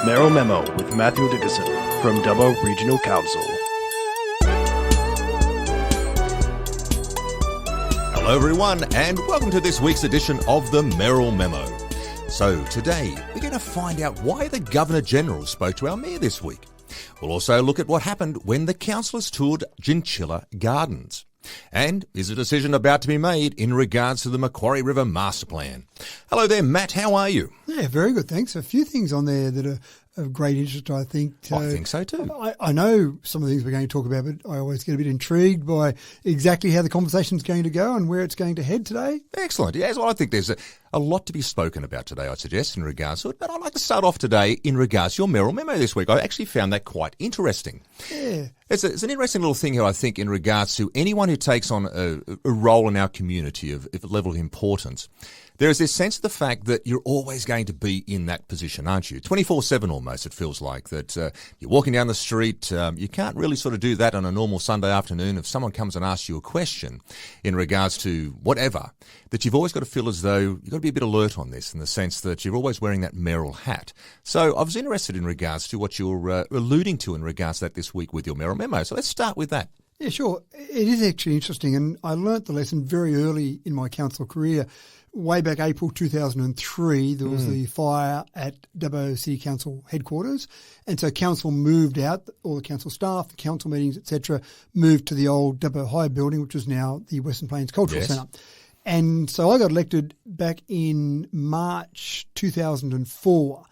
Mayoral Memo with Matthew Dickinson from Dubbo Regional Council. Hello everyone and welcome to this week's edition of the Mayoral Memo. So today we're going to find out why the Governor-General spoke to our Mayor this week. We'll also look at what happened when the councillors toured Jinchilla Gardens. And is a decision about to be made in regards to the Macquarie River Master Plan? Hello there, Matt. How are you? Yeah, very good, thanks. A few things on there that are of great interest, I think. I think so too. I know some of the things we're going to talk about, but I always get a bit intrigued by exactly how the conversation's going to go and where it's going to head today. Excellent. Yes, well, I think there's a lot to be spoken about today, I suggest, in regards to it. But I'd like to start off today in regards to your Mayoral Memo this week. I actually found that quite interesting. Yeah. It's an interesting little thing here, I think, in regards to anyone who takes on a role in our community of a level of importance. There is this sense of the fact that you're always going to be in that position, aren't you? 24/7 almost, it feels like. That you're walking down the street, you can't really sort of do that on a normal Sunday afternoon. If someone comes and asks you a question in regards to whatever, that you've always got to feel as though you've got to be a bit alert on this in the sense that you're always wearing that mayoral hat. So I was interested in regards to what you're alluding to in regards to that this week with your Mayoral Memo. So let's start with that. Yeah, sure. It is actually interesting, and I learnt the lesson very early in my council career. Way back April 2003, there was the fire at Dubbo City Council headquarters, and so council moved out, all the council staff, the council meetings, etc., moved to the old Dubbo High building, which is now the Western Plains Cultural Centre. And so I got elected back in March 2004.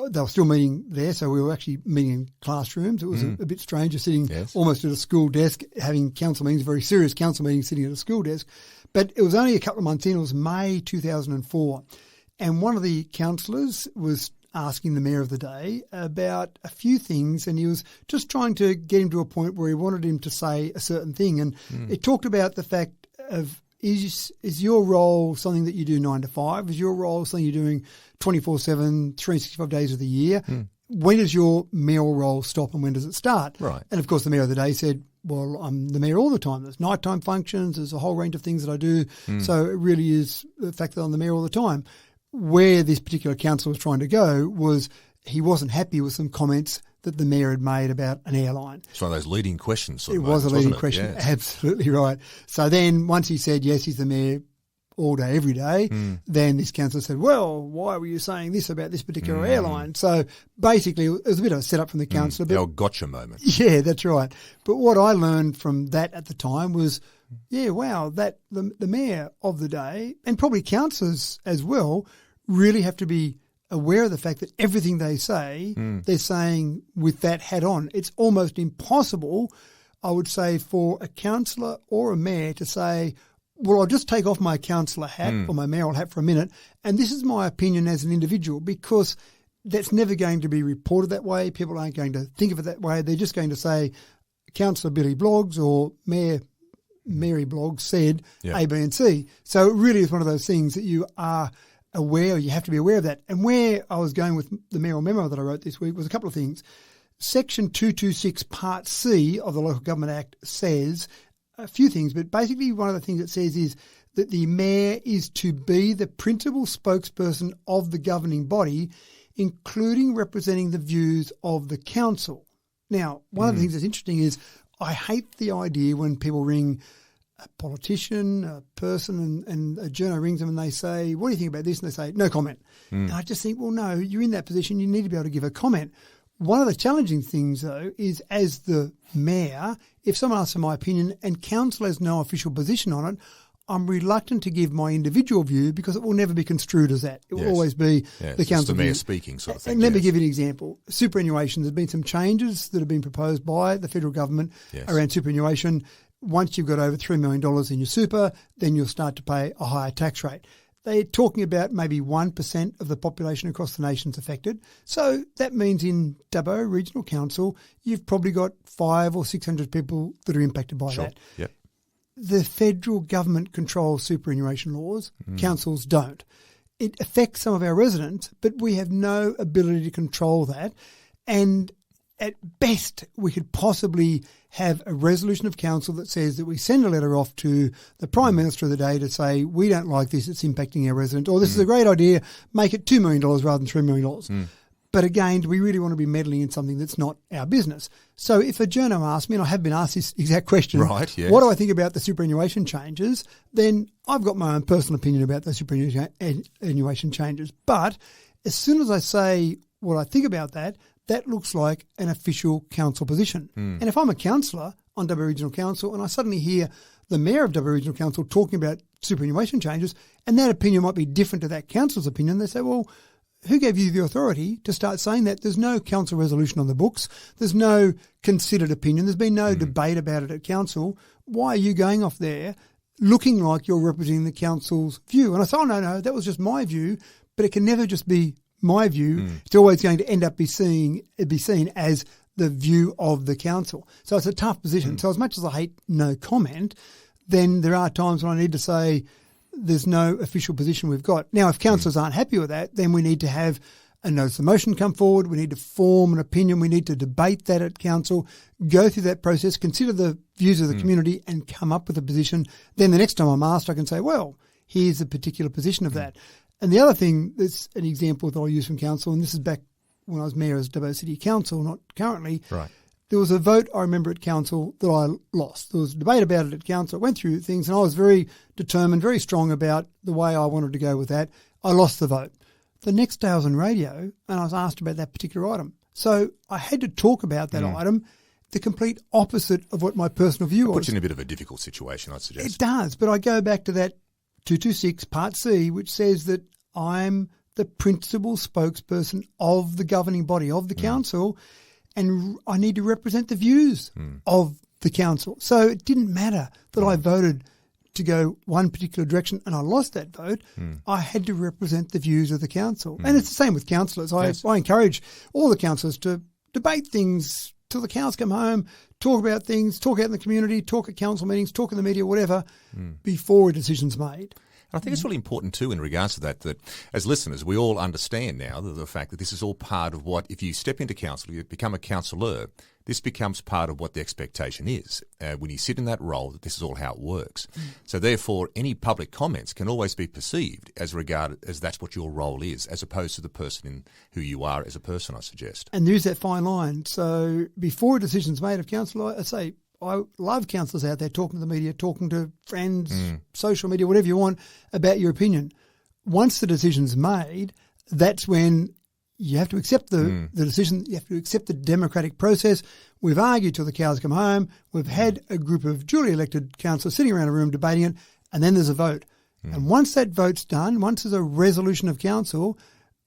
They were still meeting there, so we were actually meeting in classrooms. It was a bit strange, sitting almost at a school desk, having council meetings, very serious council meetings, sitting at a school desk. But it was only a couple of months in, it was May 2004, and one of the councillors was asking the mayor of the day about a few things, and he was just trying to get him to a point where he wanted him to say a certain thing. And it talked about the fact of, is your role something that you do 9 to 5? Is your role something you're doing 24/7, 365 days of the year? When does your mayoral role stop and when does it start? Right. And of course the mayor of the day said, well, I'm the mayor all the time. There's nighttime functions. There's a whole range of things that I do. So it really is the fact that I'm the mayor all the time. Where this particular councillor was trying to go was he wasn't happy with some comments that the mayor had made about an airline. It's one of those leading questions. It was a leading question. Yeah. Absolutely right. So then once he said, yes, he's the mayor all day, every day, then this councillor said, well, why were you saying this about this particular airline? So basically it was a bit of a setup from the councillor. The old gotcha moment. Yeah, that's right. But what I learned from that at the time was, yeah, wow, that the mayor of the day, and probably councillors as well, really have to be aware of the fact that everything they say, they're saying with that hat on. It's almost impossible, I would say, for a councillor or a mayor to say, well, I'll just take off my councillor hat or my mayoral hat for a minute, and this is my opinion as an individual, because that's never going to be reported that way. People aren't going to think of it that way. They're just going to say, Councillor Billy Bloggs or Mayor Mary Bloggs said A, B and C. So it really is one of those things that you are aware, you have to be aware of that. And where I was going with the mayoral memo that I wrote this week was a couple of things. Section 226 Part C of the Local Government Act says a few things, but basically one of the things it says is that the mayor is to be the principal spokesperson of the governing body, including representing the views of the council. Now, one of the things that's interesting is I hate the idea when people ring a politician, a person, and a journo rings them and they say, what do you think about this? And they say, no comment. And I just think, well, no, you're in that position. You need to be able to give a comment. One of the challenging things, though, is as the mayor, if someone asks for my opinion and council has no official position on it, I'm reluctant to give my individual view because it will never be construed as that. It will always be the council the mayor view. speaking sort of thing. And let me give you an example. Superannuation, there's been some changes that have been proposed by the federal government around superannuation. Once you've got over $3 million in your super, then you'll start to pay a higher tax rate. They're talking about maybe 1% of the population across the nation's affected. So that means in Dubbo Regional Council, you've probably got 500 or 600 people that are impacted by that. Yep. The federal government controls superannuation laws. Councils don't. It affects some of our residents, but we have no ability to control that. And at best, we could possibly have a resolution of council that says that we send a letter off to the Prime Minister of the day to say, we don't like this, it's impacting our residents, or this is a great idea, make it $2 million rather than $3 million. But again, do we really want to be meddling in something that's not our business? So if a journo asks me, and I have been asked this exact question, right, yes. what do I think about the superannuation changes? Then I've got my own personal opinion about the superannuation changes. But as soon as I say what I think about that, that looks like an official council position. And if I'm a councillor on Dubbo Regional Council and I suddenly hear the Mayor of Dubbo Regional Council talking about superannuation changes, and that opinion might be different to that council's opinion, they say, well, who gave you the authority to start saying that? There's no council resolution on the books. There's no considered opinion. There's been no debate about it at council. Why are you going off there looking like you're representing the council's view? And I said, oh, no, that was just my view, but it can never just be my view. It's always going to end up be seen as the view of the council. So it's a tough position. So as much as I hate no comment, then there are times when I need to say, there's no official position we've got. Now, if councillors aren't happy with that, then we need to have a notice of motion come forward. We need to form an opinion. We need to debate that at council, go through that process, consider the views of the community and come up with a position. Then the next time I'm asked, I can say, well, here's a particular position of that. And the other thing, that's an example that I use from council, and this is back when I was mayor as Dubbo City Council, not currently. Right. There was a vote, I remember, at council that I lost. There was a debate about it at council. I went through things and I was very determined, very strong about the way I wanted to go with that. I lost the vote. The next day I was on radio and I was asked about that particular item. So I had to talk about that item, the complete opposite of what my personal view was. Puts you in a bit of a difficult situation, I'd suggest. It does, but I go back to that 226 Part C, which says that I'm the principal spokesperson of the governing body, of the council, and I need to represent the views of the council. So it didn't matter that I voted to go one particular direction and I lost that vote. I had to represent the views of the council. And it's the same with councillors. I encourage all the councillors to debate things till the cows come home, talk about things, talk out in the community, talk at council meetings, talk in the media, whatever, before a decision's made. I think it's really important too in regards to that as listeners, we all understand now the fact that this is all part of what, if you step into council, you become a councillor, this becomes part of what the expectation is. When you sit in that role, that this is all how it works. So therefore, any public comments can always be perceived as that's what your role is, as opposed to the person in who you are as a person, I suggest. And there's that fine line. So before a decision's made of council, I say, I love councillors out there talking to the media, talking to friends, social media, whatever you want, about your opinion. Once the decision's made, that's when you have to accept the decision. You have to accept the democratic process. We've argued till the cows come home. We've had a group of duly elected councillors sitting around a room debating it, and then there's a vote. And once that vote's done, once there's a resolution of council,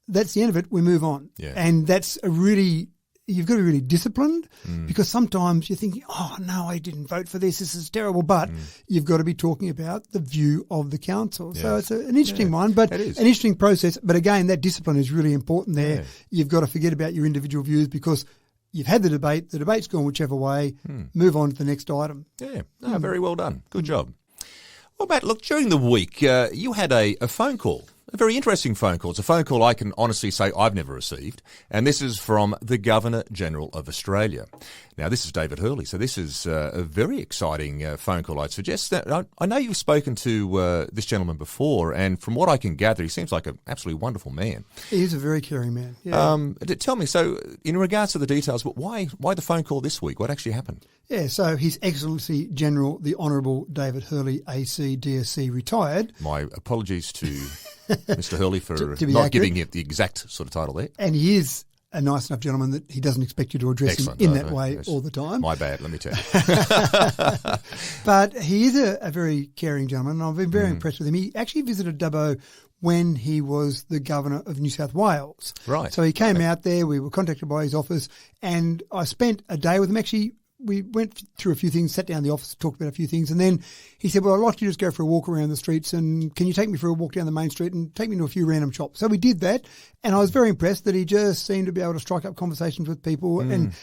that's the end of it. We move on. Yeah. And that's you've got to be really disciplined because sometimes you're thinking, oh, no, I didn't vote for this. This is terrible. But you've got to be talking about the view of the council. Yeah. So it's an interesting one, but an interesting process. But again, that discipline is really important there. Yeah. You've got to forget about your individual views because you've had the debate. The debate's gone whichever way. Move on to the next item. Yeah, very well done. Good job. Well, Matt, look, during the week, you had a phone call. A very interesting phone call. It's a phone call I can honestly say I've never received, and this is from the Governor-General of Australia. Now, this is David Hurley, so this is a very exciting phone call, I'd suggest. That I know you've spoken to this gentleman before, and from what I can gather, he seems like an absolutely wonderful man. He is a very caring man. Yeah. Tell me, so in regards to the details, but why the phone call this week? What actually happened? Yeah, so His Excellency General, the Honourable David Hurley, AC, DSC, retired. My apologies to Mr. Hurley for not giving you the exact sort of title there. And he is a nice enough gentleman that he doesn't expect you to address him in that way all the time. My bad, let me tell you. But he is a very caring gentleman, and I've been very impressed with him. He actually visited Dubbo when he was the Governor of New South Wales. Right. So he came out there, we were contacted by his office, and I spent a day with him. Actually, we went through a few things, sat down in the office, talked about a few things, and then he said, well, I'd like you to just go for a walk around the streets, and can you take me for a walk down the main street and take me to a few random shops? So we did that, and I was very impressed that he just seemed to be able to strike up conversations with people, and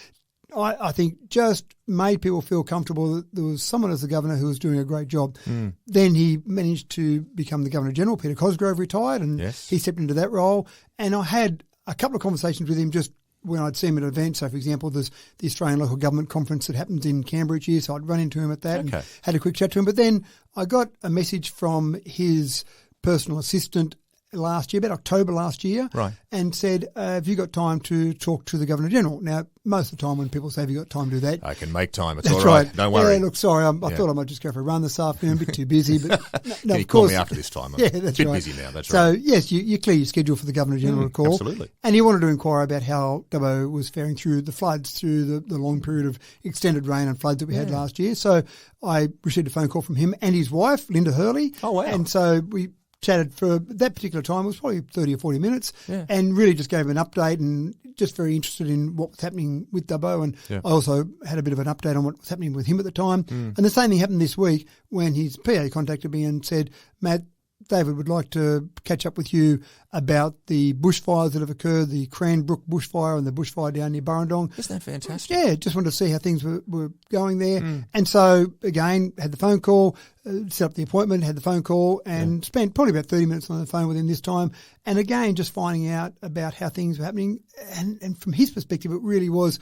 I think just made people feel comfortable that there was someone as the Governor who was doing a great job. Then he managed to become the Governor-General. Peter Cosgrove retired, and he stepped into that role, and I had a couple of conversations with him just when I'd see him at an event. So, for example, there's the Australian Local Government Conference that happens in Canberra each year, so I'd run into him at that and had a quick chat to him. But then I got a message from his personal assistant last year, about October last year, Right. and said, have you got time to talk to the Governor-General? Now, most of the time when people say, have you got time to do that? I can make time. It's That's all right. right. Don't worry. Yeah, look, sorry, I thought I might just go for a run this afternoon, a bit too busy. But no, Can you of call course, me after this time? I'm yeah, that's a bit right. busy now. That's So, right. yes, you clear your schedule for the Governor-General to call. Absolutely. And he wanted to inquire about how Dubbo was faring through the floods, through the long period of extended rain and floods that we had last year. So I received a phone call from him and his wife, Linda Hurley. Oh, wow. And so we chatted for that particular time. It was probably 30 or 40 minutes and really just gave him an update and just very interested in what was happening with Dubbo. And I also had a bit of an update on what was happening with him at the time. And the same thing happened this week when his PA contacted me and said, Matt, David would like to catch up with you about the bushfires that have occurred, the Cranbrook bushfire and the bushfire down near Burrendong. Isn't that fantastic? Yeah, just wanted to see how things were going there. And so, again, had the phone call, set up the appointment, had the phone call and spent probably about 30 minutes on the phone with him this time. And again, just finding out about how things were happening. And from his perspective, it really was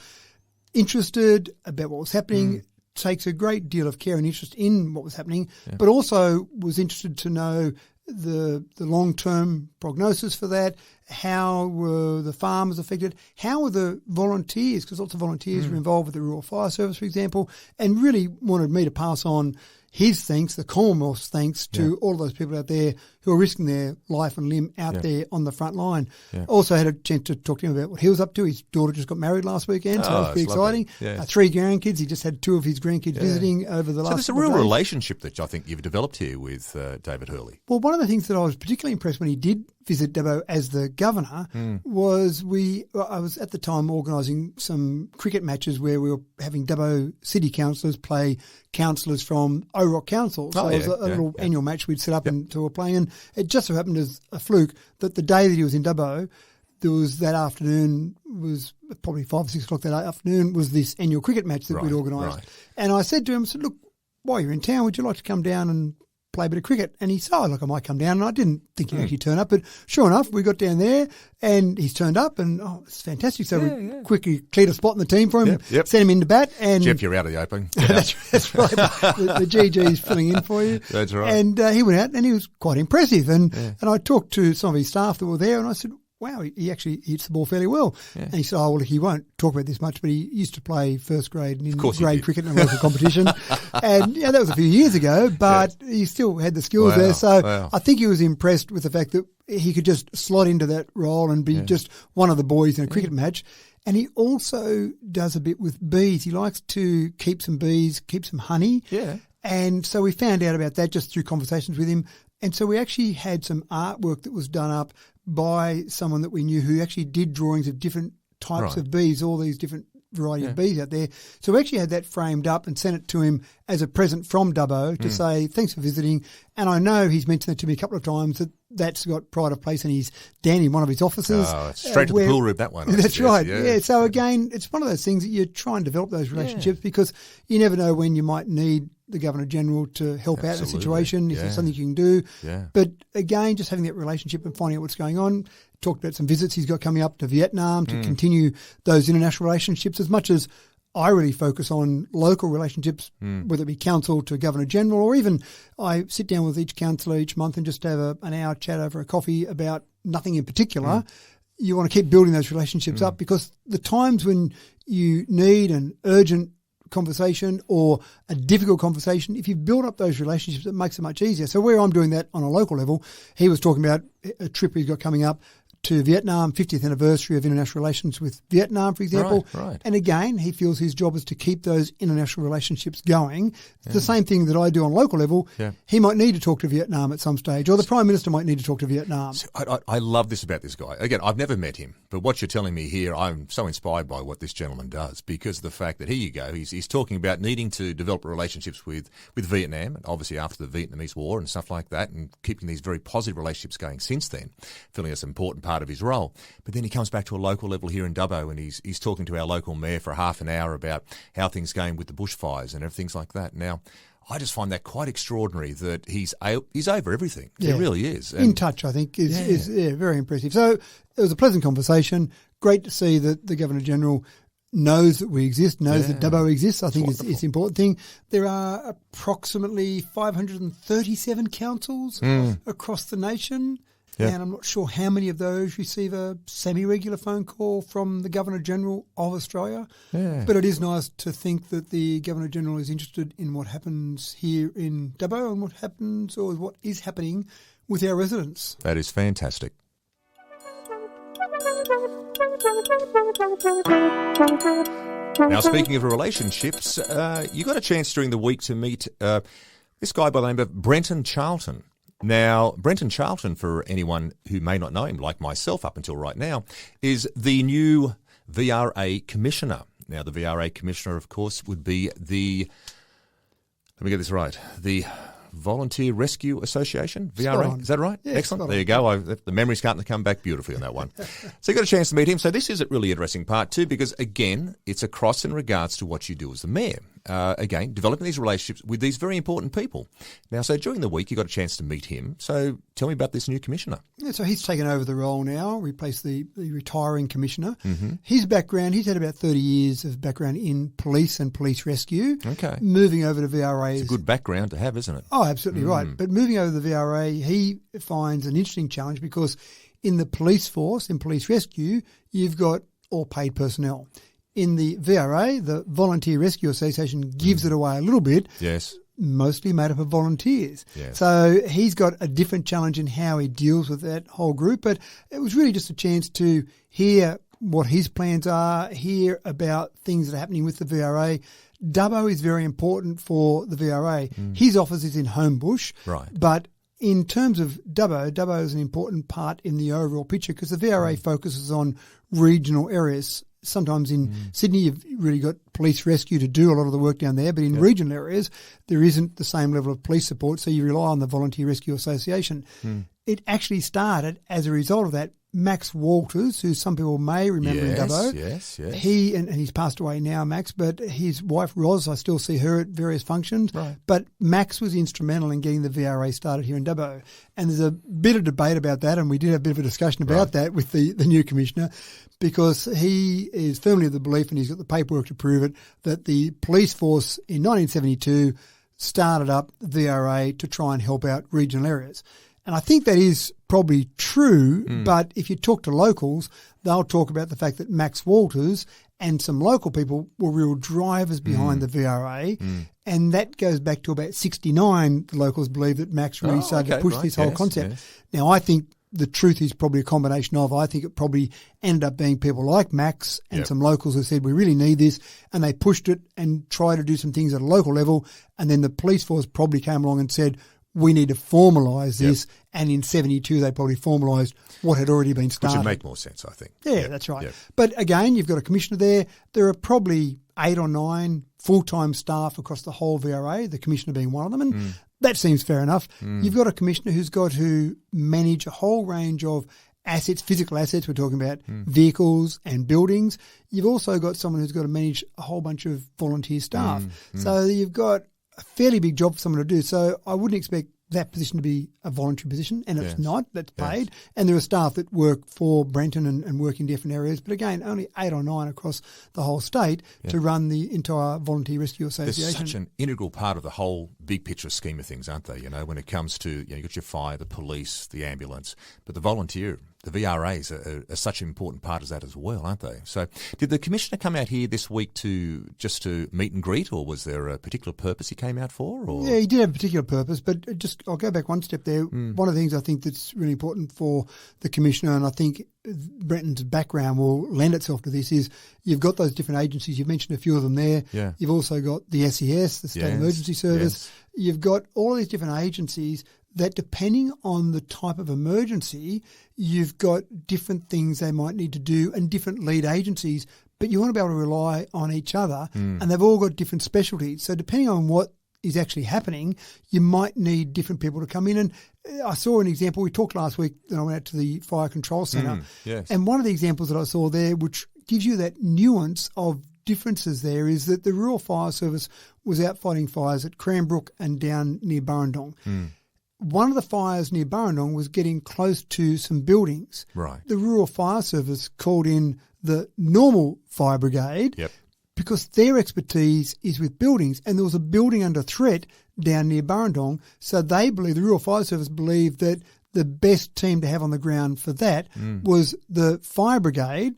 interested about what was happening, takes a great deal of care and interest in what was happening, but also was interested to know the long-term prognosis for that, how were the farmers affected, how were the volunteers, because lots of volunteers were involved with the Rural Fire Service, for example, and really wanted me to pass on his thanks, the Commonwealth's thanks to all of those people out there who are risking their life and limb out there on the front line. Also had a chance to talk to him about what he was up to. His daughter just got married last weekend, so it was pretty exciting. Yeah. 3 grandkids. He just had 2 of his grandkids visiting over the last So there's a couple of real days. relationship that I think you've developed here with David Hurley. Well, one of the things that I was particularly impressed when he did visit Dubbo as the governor was I was at the time organising some cricket matches where we were having Dubbo city councillors play councillors from Rock Council. So it was a little annual match we'd set up and so we were playing. And it just so happened as a fluke that the day that he was in Dubbo, there was that afternoon, was probably 5 or 6 o'clock that afternoon, was this annual cricket match that we'd organised. Right. And I said to him, look, while you're in town, would you like to come down and play a bit of cricket? And he said, oh, look, I might come down. And I didn't think he'd actually turn up. But sure enough, we got down there and he's turned up and, it's fantastic. So we quickly cleared a spot in the team for him, sent him in to bat. And Jeff, you're out of the open. that's right. The GG is filling in for you. That's right. And he went out and he was quite impressive. And I talked to some of his staff that were there and I said, wow, he actually hits the ball fairly well. And he said, oh, well, look, he won't talk about this much, but he used to play first grade and in grade cricket in a local competition. And that was a few years ago, but he still had the skills there. So I think he was impressed with the fact that he could just slot into that role and be just one of the boys in a cricket match. And he also does a bit with bees. He likes to keep some bees, keep some honey. Yeah. And so we found out about that just through conversations with him. And so we actually had some artwork that was done up by someone that we knew who actually did drawings of different types of bees, all these different variety of bees out there. So we actually had that framed up and sent it to him as a present from Dubbo to say, thanks for visiting. And I know he's mentioned it to me a couple of times that that's got pride of place in his den in one of his offices. Oh, straight to the pool room, that one. That's right. Yeah. So again, it's one of those things that you try and develop those relationships because you never know when you might need the Governor-General to help out in a situation, if there's something you can do. Yeah. But again, just having that relationship and finding out what's going on. Talked about some visits he's got coming up to Vietnam to continue those international relationships as much as I really focus on local relationships, whether it be council to Governor-General or even I sit down with each councillor each month and just have an hour chat over a coffee about nothing in particular. You want to keep building those relationships up because the times when you need an urgent conversation or a difficult conversation, if you build up those relationships, it makes it much easier. So where I'm doing that on a local level, he was talking about a trip he's got coming up to Vietnam, 50th anniversary of international relations with Vietnam, for example. Right. And again, he feels his job is to keep those international relationships going. It's the same thing that I do on a local level. Yeah. He might need to talk to Vietnam at some stage, or the Prime Minister might need to talk to Vietnam. So I love this about this guy. Again, I've never met him, but what you're telling me here, I'm so inspired by what this gentleman does because of the fact that, here you go, he's talking about needing to develop relationships with Vietnam, and obviously after the Vietnamese War and stuff like that, and keeping these very positive relationships going since then, feeling it's an important part of his role. But then he comes back to a local level here in Dubbo and he's talking to our local mayor for half an hour about how things are going with the bushfires and everything like that. Now, I just find that quite extraordinary that he's over everything. Yeah. He really is. In touch, I think, is very impressive. So it was a pleasant conversation. Great to see that the Governor-General knows that we exist, knows that Dubbo exists. I think it's an important thing. There are approximately 537 councils across the nation. and I'm not sure how many of those receive a semi-regular phone call from the Governor-General of Australia. Yeah. But it is nice to think that the Governor-General is interested in what happens here in Dubbo and what happens or what is happening with our residents. That is fantastic. Now, speaking of relationships, you got a chance during the week to meet this guy by the name of Brenton Charlton. Now, Brenton Charlton, for anyone who may not know him, like myself up until right now, is the new VRA Commissioner. Now, the VRA Commissioner, of course, would be the, let me get this right, the Volunteer Rescue Association, VRA, is that right? Yeah, excellent. There you go. The memory's starting to come back beautifully on that one. So you got a chance to meet him. So this is a really interesting part too, because again, it's across in regards to what you do as the mayor. Again, developing these relationships with these very important people. Now, so during the week, you got a chance to meet him. So tell me about this new commissioner. Yeah, so he's taken over the role now, replaced the retiring commissioner. Mm-hmm. His background, he's had about 30 years of background in police and police rescue. Okay. Moving over to VRA. It's a good background to have, isn't it? Oh, absolutely right. But moving over to the VRA, he finds an interesting challenge because in the police force, in police rescue, you've got all paid personnel. In the VRA, the Volunteer Rescue Association gives it away a little bit. Yes. Mostly made up of volunteers. Yes. So he's got a different challenge in how he deals with that whole group. But it was really just a chance to hear what his plans are, hear about things that are happening with the VRA. Dubbo is very important for the VRA. His office is in Homebush. Right. But in terms of Dubbo is an important part in the overall picture because the VRA focuses on regional areas. Sometimes in Sydney, you've really got police rescue to do a lot of the work down there, but in regional areas, there isn't the same level of police support, so you rely on the Volunteer Rescue Association. It actually started as a result of that. Max Walters, who some people may remember in Dubbo. Yes. He, and he's passed away now, Max, but his wife, Roz, I still see her at various functions. Right. But Max was instrumental in getting the VRA started here in Dubbo. And there's a bit of debate about that, and we did have a bit of a discussion about that with the new commissioner, because he is firmly of the belief, and he's got the paperwork to prove it, that the police force in 1972 started up VRA to try and help out regional areas. And I think that is probably true, but if you talk to locals, they'll talk about the fact that Max Walters and some local people were real drivers behind the VRA, and that goes back to about 69. The locals believe that Max really started to push this whole concept. Yes. Now, I think the truth is probably a combination of, I think it probably ended up being people like Max and some locals who said, we really need this, and they pushed it and tried to do some things at a local level, and then the police force probably came along and said, we need to formalise this, and in 72 they probably formalised what had already been started. Which would make more sense, I think. Yeah, that's right. But again, you've got a commissioner there. There are probably 8 or 9 full-time staff across the whole VRA, the commissioner being one of them, and that seems fair enough. You've got a commissioner who's got to manage a whole range of assets, physical assets. We're talking about vehicles and buildings. You've also got someone who's got to manage a whole bunch of volunteer staff. So you've got a fairly big job for someone to do. So I wouldn't expect that position to be a voluntary position, and it's not. That's paid. And there are staff that work for Brenton and work in different areas. But again, only 8 or 9 across the whole state to run the entire Volunteer Rescue Association. They're such an integral part of the whole big picture scheme of things, aren't they? You know, when it comes to, you've got your fire, the police, the ambulance, but the volunteer, the VRAs are such an important part of that as well, aren't they? So did the Commissioner come out here this week to meet and greet, or was there a particular purpose he came out for? Or? Yeah, he did have a particular purpose, but I'll go back one step there. One of the things I think that's really important for the Commissioner, and I think Brenton's background will lend itself to this, is you've got those different agencies. You've mentioned a few of them there. Yeah. You've also got the SES, the State Emergency Service. Yes. You've got all these different agencies that, depending on the type of emergency, you've got different things they might need to do and different lead agencies, but you want to be able to rely on each other, and they've all got different specialties. So depending on what is actually happening, you might need different people to come in. And I saw an example. We talked last week that I went out to the Fire Control Centre, and one of the examples that I saw there, which gives you that nuance of differences there, is that the Rural Fire Service was out fighting fires at Cranbrook and down near Burrendong. One of the fires near Burrendong was getting close to some buildings. Right. The Rural Fire Service called in the normal fire brigade because their expertise is with buildings, and there was a building under threat down near Burrendong. So they believe, the Rural Fire Service believed, that the best team to have on the ground for that was the fire brigade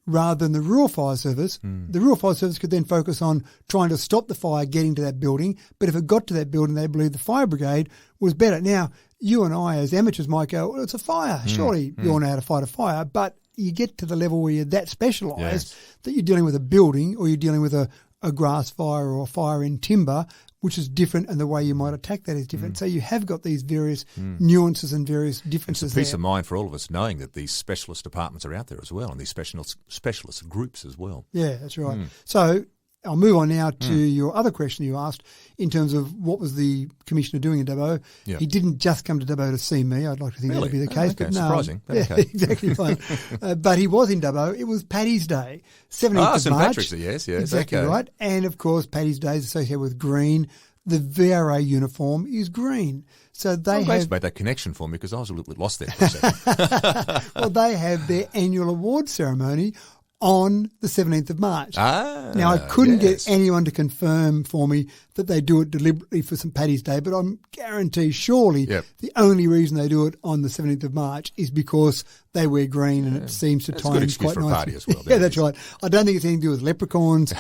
rather than the rural fire service. The rural fire service could then focus on trying to stop the fire getting to that building, but if it got to that building, they believed the fire brigade was better. Now, you and I as amateurs might go, well, it's a fire. Surely you all know how to fight a fire, but you get to the level where you're that specialised that you're dealing with a building or you're dealing with a grass fire or a fire in timber, which is different, and the way you might attack that is different. So you have got these various nuances and various differences. It's a peace of mind for all of us knowing that these specialist departments are out there as well, and these specialist groups as well. Yeah, that's right. So I'll move on now to your other question you asked in terms of what was the Commissioner doing in Dubbo. Yeah. He didn't just come to Dubbo to see me. I'd like to think that would be the case. Okay, but no, surprising. But yeah, okay. exactly right. But he was in Dubbo. It was Paddy's Day, 17th of St. March. Patrick's Day, yes. Exactly okay. right. And, of course, Paddy's Day is associated with green. The VRA uniform is green. So they Grace have... made that connection for me because I was a little bit lost there for a second. Well, they have their annual award ceremony on the 17th of March. Now, I couldn't get anyone to confirm for me that they do it deliberately for St. Paddy's Day, but I'm guaranteed surely the only reason they do it on the 17th of March is because they wear green and it seems to tie in quite for nicely. A party as well. Yeah, that's right. I don't think it's anything to do with leprechauns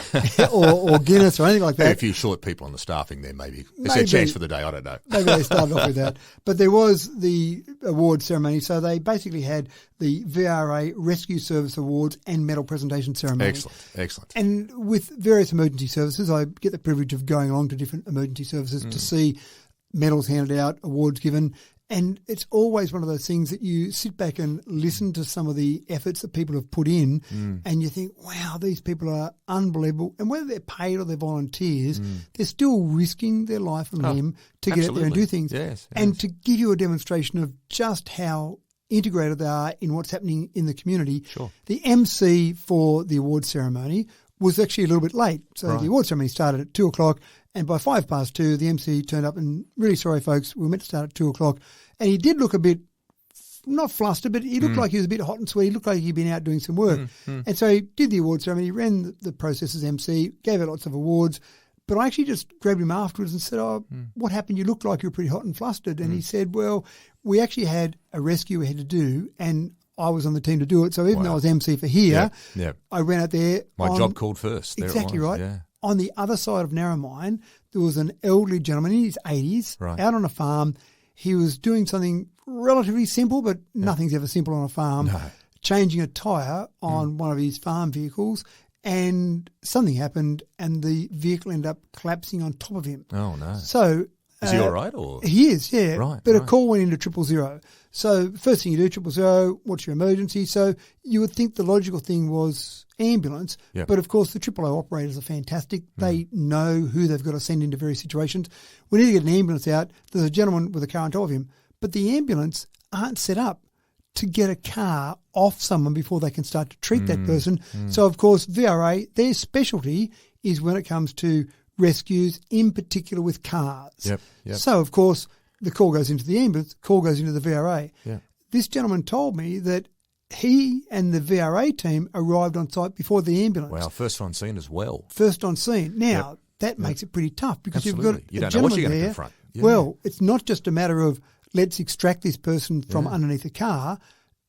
or Guinness or anything like that. A few short people on the staffing there, maybe. It's their chance for the day, I don't know. Maybe they started off with that. But there was the award ceremony, so they basically had the VRA Rescue Service Awards and medal presentation ceremony. Excellent. And with various emergency services, I get the privilege of going along to different emergency services to see medals handed out, awards given. And it's always one of those things that you sit back and listen to some of the efforts that people have put in and you think, wow, these people are unbelievable. And whether they're paid or they're volunteers, they're still risking their life and limb to get out there and do things. Yes. And to give you a demonstration of just how integrated they are in what's happening in the community, the MC for the award ceremony was actually a little bit late. So the award ceremony started at 2:00, and by 2:05, the MC turned up and, really sorry, folks, we were meant to start at 2:00. And he did look a bit, not flustered, but he looked like he was a bit hot and sweaty. He looked like he'd been out doing some work. And so he did the award ceremony, ran the process as MC, gave out lots of awards. But I actually just grabbed him afterwards and said, what happened? You looked like you were pretty hot and flustered. And he said, well, we actually had a rescue we had to do, and I was on the team to do it. So even though I was MC for here, I ran out there. My job called first. Exactly right. Yeah. On the other side of Narromine, there was an elderly gentleman in his 80s out on a farm. He was doing something relatively simple, but nothing's ever simple on a farm, changing a tyre on one of his farm vehicles, and something happened and the vehicle ended up collapsing on top of him. Oh, no. So... Is he all right? Or? He is, yeah. Right, but a call went into 000. So first thing you do, 000, what's your emergency? So you would think the logical thing was ambulance. Yep. But of course the 000 operators are fantastic. They know who they've got to send into various situations. We need to get an ambulance out. There's a gentleman with a car on top of him. But the ambulance aren't set up to get a car off someone before they can start to treat that person. So of course VRA, their specialty is when it comes to rescues, in particular with cars. Yep. So, of course, the call goes into the ambulance, the call goes into the VRA. Yep. This gentleman told me that he and the VRA team arrived on site before the ambulance. Wow, first on scene as well. First on scene. Now, that makes it pretty tough because you've got you a don't know what gentleman you're going to there. confront. Yeah. Well, it's not just a matter of let's extract this person from underneath the car.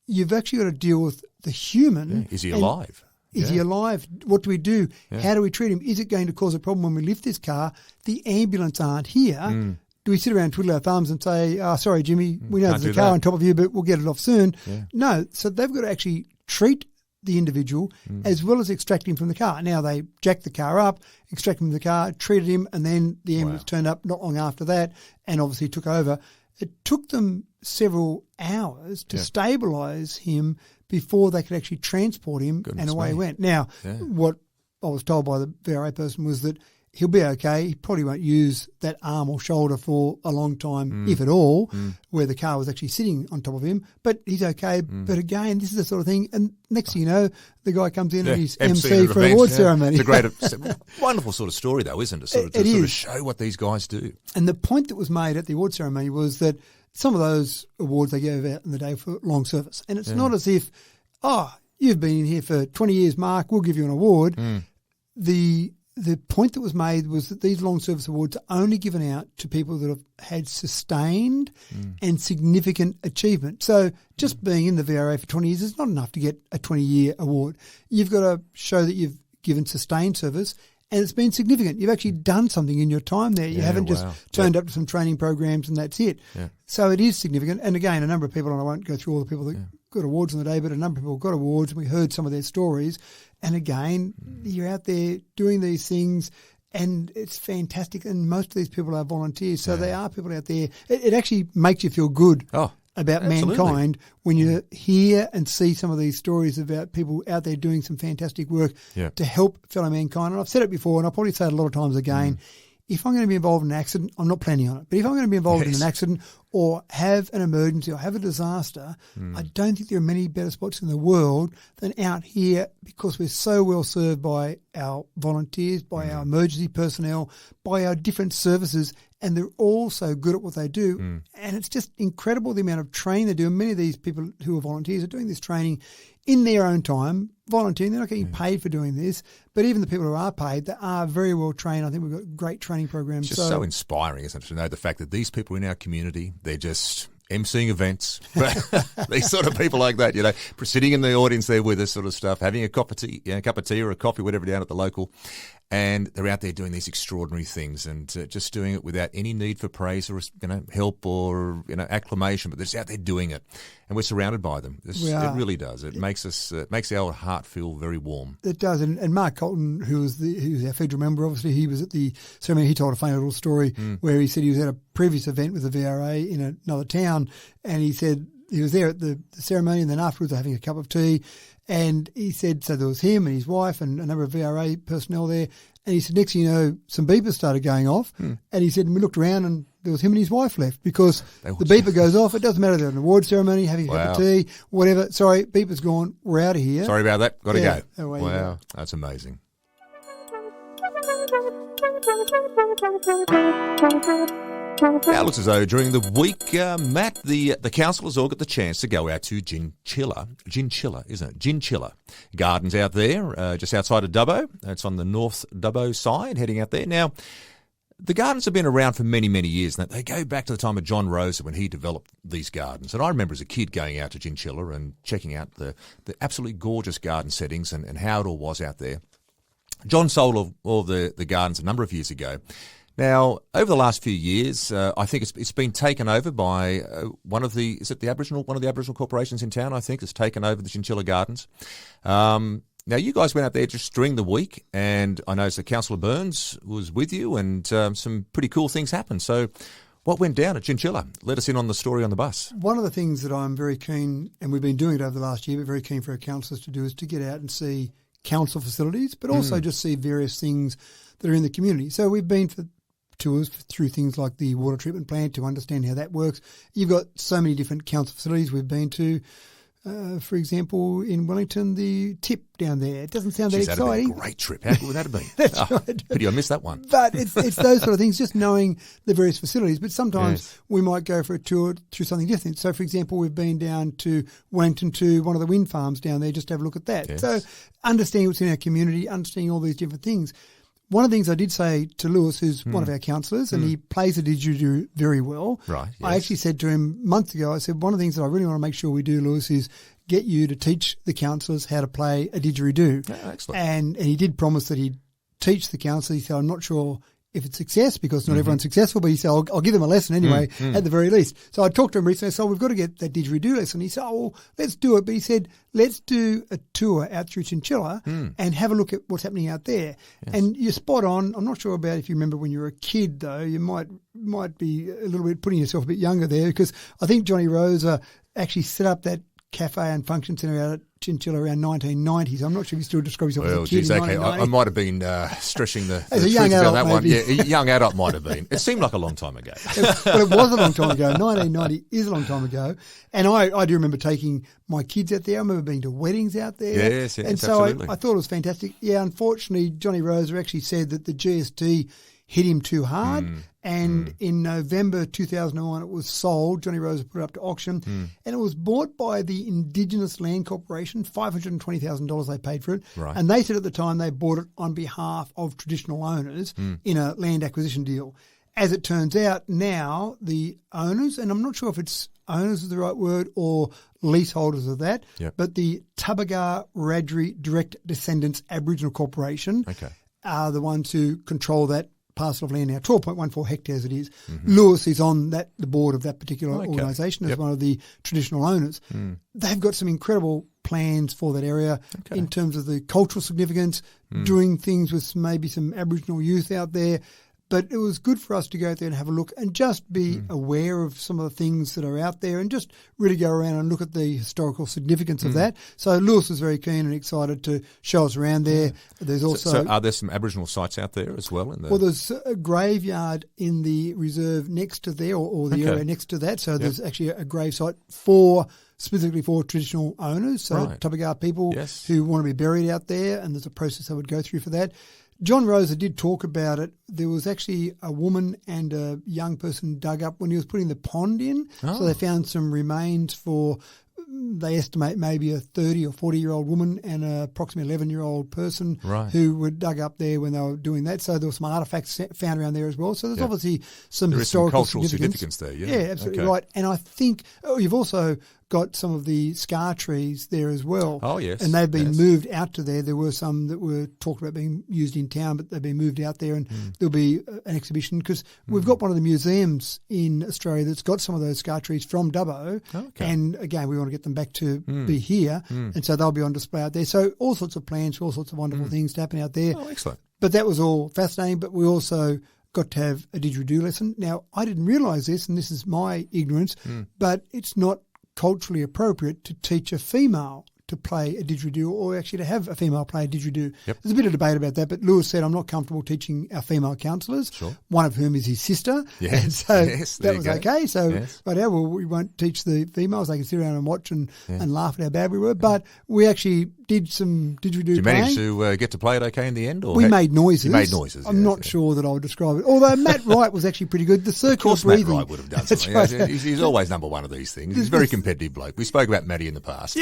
You've actually got to deal with the human. Yeah. Is he alive? Is he alive? What do we do? How do we treat him? Is it going to cause a problem when we lift this car? The ambulance aren't here. Do we sit around, twiddle our thumbs and say, sorry, Jimmy, we know there's a car on top of you, but we'll get it off soon? Yeah. No. So they've got to actually treat the individual as well as extract him from the car. Now they jacked the car up, extracted him from the car, treated him, and then the ambulance turned up not long after that and obviously took over. It took them several hours to stabilise him before they could actually transport him, and away he went. Now, what I was told by the VRA person was that he'll be okay. He probably won't use that arm or shoulder for a long time, if at all, where the car was actually sitting on top of him. But he's okay. But again, this is the sort of thing. And next thing you know, the guy comes in and he's MC for an award ceremony. It's a wonderful sort of story, though, isn't it? Sort of show what these guys do. And the point that was made at the award ceremony was that some of those awards they gave out in the day for long service. And it's not as if, you've been in here for 20 years, Mark, we'll give you an award. The the point that was made was that these long service awards are only given out to people that have had sustained and significant achievement. So just being in the VRA for 20 years is not enough to get a 20-year award. You've got to show that you've given sustained service and it's been significant. You've actually done something in your time there. You haven't just turned up to some training programs and that's it. Yeah. So it is significant. And again, a number of people, and I won't go through all the people that got awards on the day, but a number of people got awards and we heard some of their stories. And again, you're out there doing these things and it's fantastic. And most of these people are volunteers. So they are people out there. It actually makes you feel good about mankind when you hear and see some of these stories about people out there doing some fantastic work to help fellow mankind. And I've said it before and I'll probably say it a lot of times again. If I'm going to be involved in an accident, I'm not planning on it. But if I'm going to be involved in an accident or have an emergency or have a disaster, I don't think there are many better spots in the world than out here because we're so well served by our volunteers, by our emergency personnel, by our different services, and they're all so good at what they do. And it's just incredible the amount of training they do. And many of these people who are volunteers are doing this training in their own time, volunteering. They're not getting paid for doing this. But even the people who are paid, they are very well trained. I think we've got great training programs. It's just so inspiring, isn't it, to know the fact that these people in our community, they're just emceeing events. These sort of people like that, sitting in the audience there with us sort of stuff, having a cup of tea or a coffee, whatever, down at the local. And they're out there doing these extraordinary things and just doing it without any need for praise or help or acclamation, but they're just out there doing it, and we're surrounded by them. It really does. It makes us makes our heart feel very warm. It does. And Mark Colton, who's our federal member, obviously he was at the ceremony. He told a funny little story where he said he was at a previous event with the VRA in another town, and he said he was there at the ceremony, and then afterwards they're having a cup of tea. And he said, so there was him and his wife and a number of VRA personnel there. And he said, next thing you know, some beepers started going off. And he said, and we looked around and there was him and his wife left because the beeper goes off. It doesn't matter, they're at an award ceremony, having a cup of tea, whatever. Sorry, beeper's gone. We're out of here. Sorry about that. Got to go. Wow, that's amazing. Now, it looks as though during the week, Matt, the councillors all get the chance to go out to Jinchilla, isn't it? Jinchilla Gardens out there, just outside of Dubbo. It's on the North Dubbo side, heading out there. Now, the gardens have been around for many, many years. Now, they go back to the time of John Rosa when he developed these gardens. And I remember as a kid going out to Jinchilla and checking out the absolutely gorgeous garden settings and how it all was out there. John sold all the gardens a number of years ago. Now, over the last few years, I think it's been taken over by one of the Aboriginal corporations in town. I think has taken over the Jinchilla Gardens. Now, you guys went out there just during the week, and I know Councillor Burns was with you, and some pretty cool things happened. So, what went down at Jinchilla? Let us in on the story on the bus. One of the things that I'm very keen, and we've been doing it over the last year, but very keen for our councillors to do, is to get out and see council facilities, but also just see various things that are in the community. So we've been for tours through things like the water treatment plant to understand how that works. You've got so many different council facilities we've been to. For example, in Wellington, the tip down there. It doesn't sound that exciting. That'd have been a great trip. How good would that have been? That's right. Pity I missed that one. But it's those sort of things, just knowing the various facilities. But sometimes we might go for a tour through something different. So, for example, we've been down to Wellington to one of the wind farms down there just to have a look at that. Yes. So understanding what's in our community, understanding all these different things. One of the things I did say to Lewis, who's one of our councillors, and he plays the didgeridoo very well. Right. Yes. I actually said to him months ago, I said, one of the things that I really want to make sure we do, Lewis, is get you to teach the councillors how to play a didgeridoo. Oh, excellent. And he did promise that he'd teach the councillors. He said, I'm not sure if it's success because not everyone's successful, but he said, I'll give them a lesson anyway at the very least. So I talked to him recently. I said, we've got to get that didgeridoo lesson. He said, well, let's do it. But he said, let's do a tour out through Jinchilla and have a look at what's happening out there. Yes. And you're spot on. I'm not sure about if you remember when you were a kid, though. You might be a little bit putting yourself a bit younger there because I think Johnny Rosa actually set up that cafe and function centre out at Jinchilla around 1990s. I'm not sure if you still describe yourself as a kid. Okay. I might have been stretching the as a young adult, that maybe. One. Yeah, a young adult might have been. It seemed like a long time ago. Well, it was a long time ago. 1990 is a long time ago. And I do remember taking my kids out there. I remember being to weddings out there. Yes, and so I thought it was fantastic. Yeah, unfortunately, Johnny Rosa actually said that the GST hit him too hard. And in November 2001, it was sold. Johnny Rosa put it up to auction. And it was bought by the Indigenous Land Corporation, $520,000 they paid for it. Right. And they said at the time they bought it on behalf of traditional owners in a land acquisition deal. As it turns out now, the owners, and I'm not sure if it's owners is the right word or leaseholders of that, but the Tubbo Radri Direct Descendants Aboriginal Corporation are the ones who control that parcel of land now, 12.14 hectares it is. Lewis is on the board of that particular organisation as one of the traditional owners. They've got some incredible plans for that area in terms of the cultural significance, doing things with maybe some Aboriginal youth out there. But it was good for us to go out there and have a look and just be aware of some of the things that are out there and just really go around and look at the historical significance of that. So Lewis was very keen and excited to show us around there. There's also... So are there some Aboriginal sites out there as well? Well, there's a graveyard in the reserve next to there or the area next to that. So there's actually a grave site specifically for traditional owners, so Tubbo people who want to be buried out there, and there's a process they would go through for that. John Rosa did talk about it. There was actually a woman and a young person dug up when he was putting the pond in. So they found some remains for, they estimate maybe a 30 or 40-year-old woman and an approximately 11-year-old person who were dug up there when they were doing that. So there were some artefacts found around there as well. So there's obviously some historical cultural significance there. Yeah, absolutely right. And I think you've also got some of the scar trees there as well. Oh, yes. And they've been moved out to there. There were some that were talked about being used in town, but they've been moved out there, and there'll be an exhibition because we've got one of the museums in Australia that's got some of those scar trees from Dubbo. And again, we want to get them back to be here. And so they'll be on display out there. So all sorts of plans for all sorts of wonderful things to happen out there. Oh, excellent. But that was all fascinating. But we also got to have a didgeridoo lesson. Now, I didn't realise this, and this is my ignorance, but it's not culturally appropriate to teach a female to play a didgeridoo or actually to have a female play a didgeridoo. There's a bit of debate about that, but Lewis said, I'm not comfortable teaching our female councillors, one of whom is his sister. And so that was okay. So we won't teach the females. They can sit around and watch and laugh at how bad we were. But we actually did some didgeridoo playing. Did you manage to get to play it okay in the end? Or we made noises. You made noises. I'm not sure that I would describe it. Although Matt Wright was actually pretty good. The circular breathing. Matt Wright would have done something. He's always number one of these things. He's a very competitive bloke. We spoke about Matty in the past.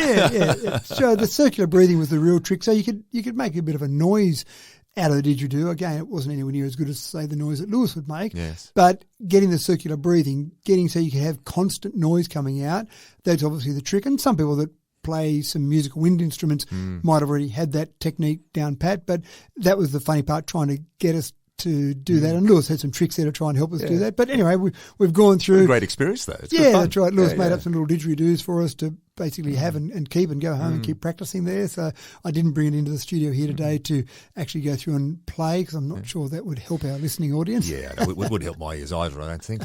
So the circular breathing was the real trick. So you could make a bit of a noise out of the didgeridoo. Again, it wasn't anywhere near as good as, say, the noise that Lewis would make. But getting the circular breathing, getting so you can have constant noise coming out, that's obviously the trick. And some people that play some musical wind instruments might have already had that technique down pat, but that was the funny part, trying to get us to do that. And Lewis had some tricks there to try and help us do that. But anyway, we've gone through... Great experience, though. It's good fun. That's right. Lewis made up some little didgeridoos for us to basically have and keep and go home and keep practicing there. So I didn't bring it into the studio here today to actually go through and play because I'm not sure that would help our listening audience. Yeah, no, it wouldn't help my ears either, I don't think.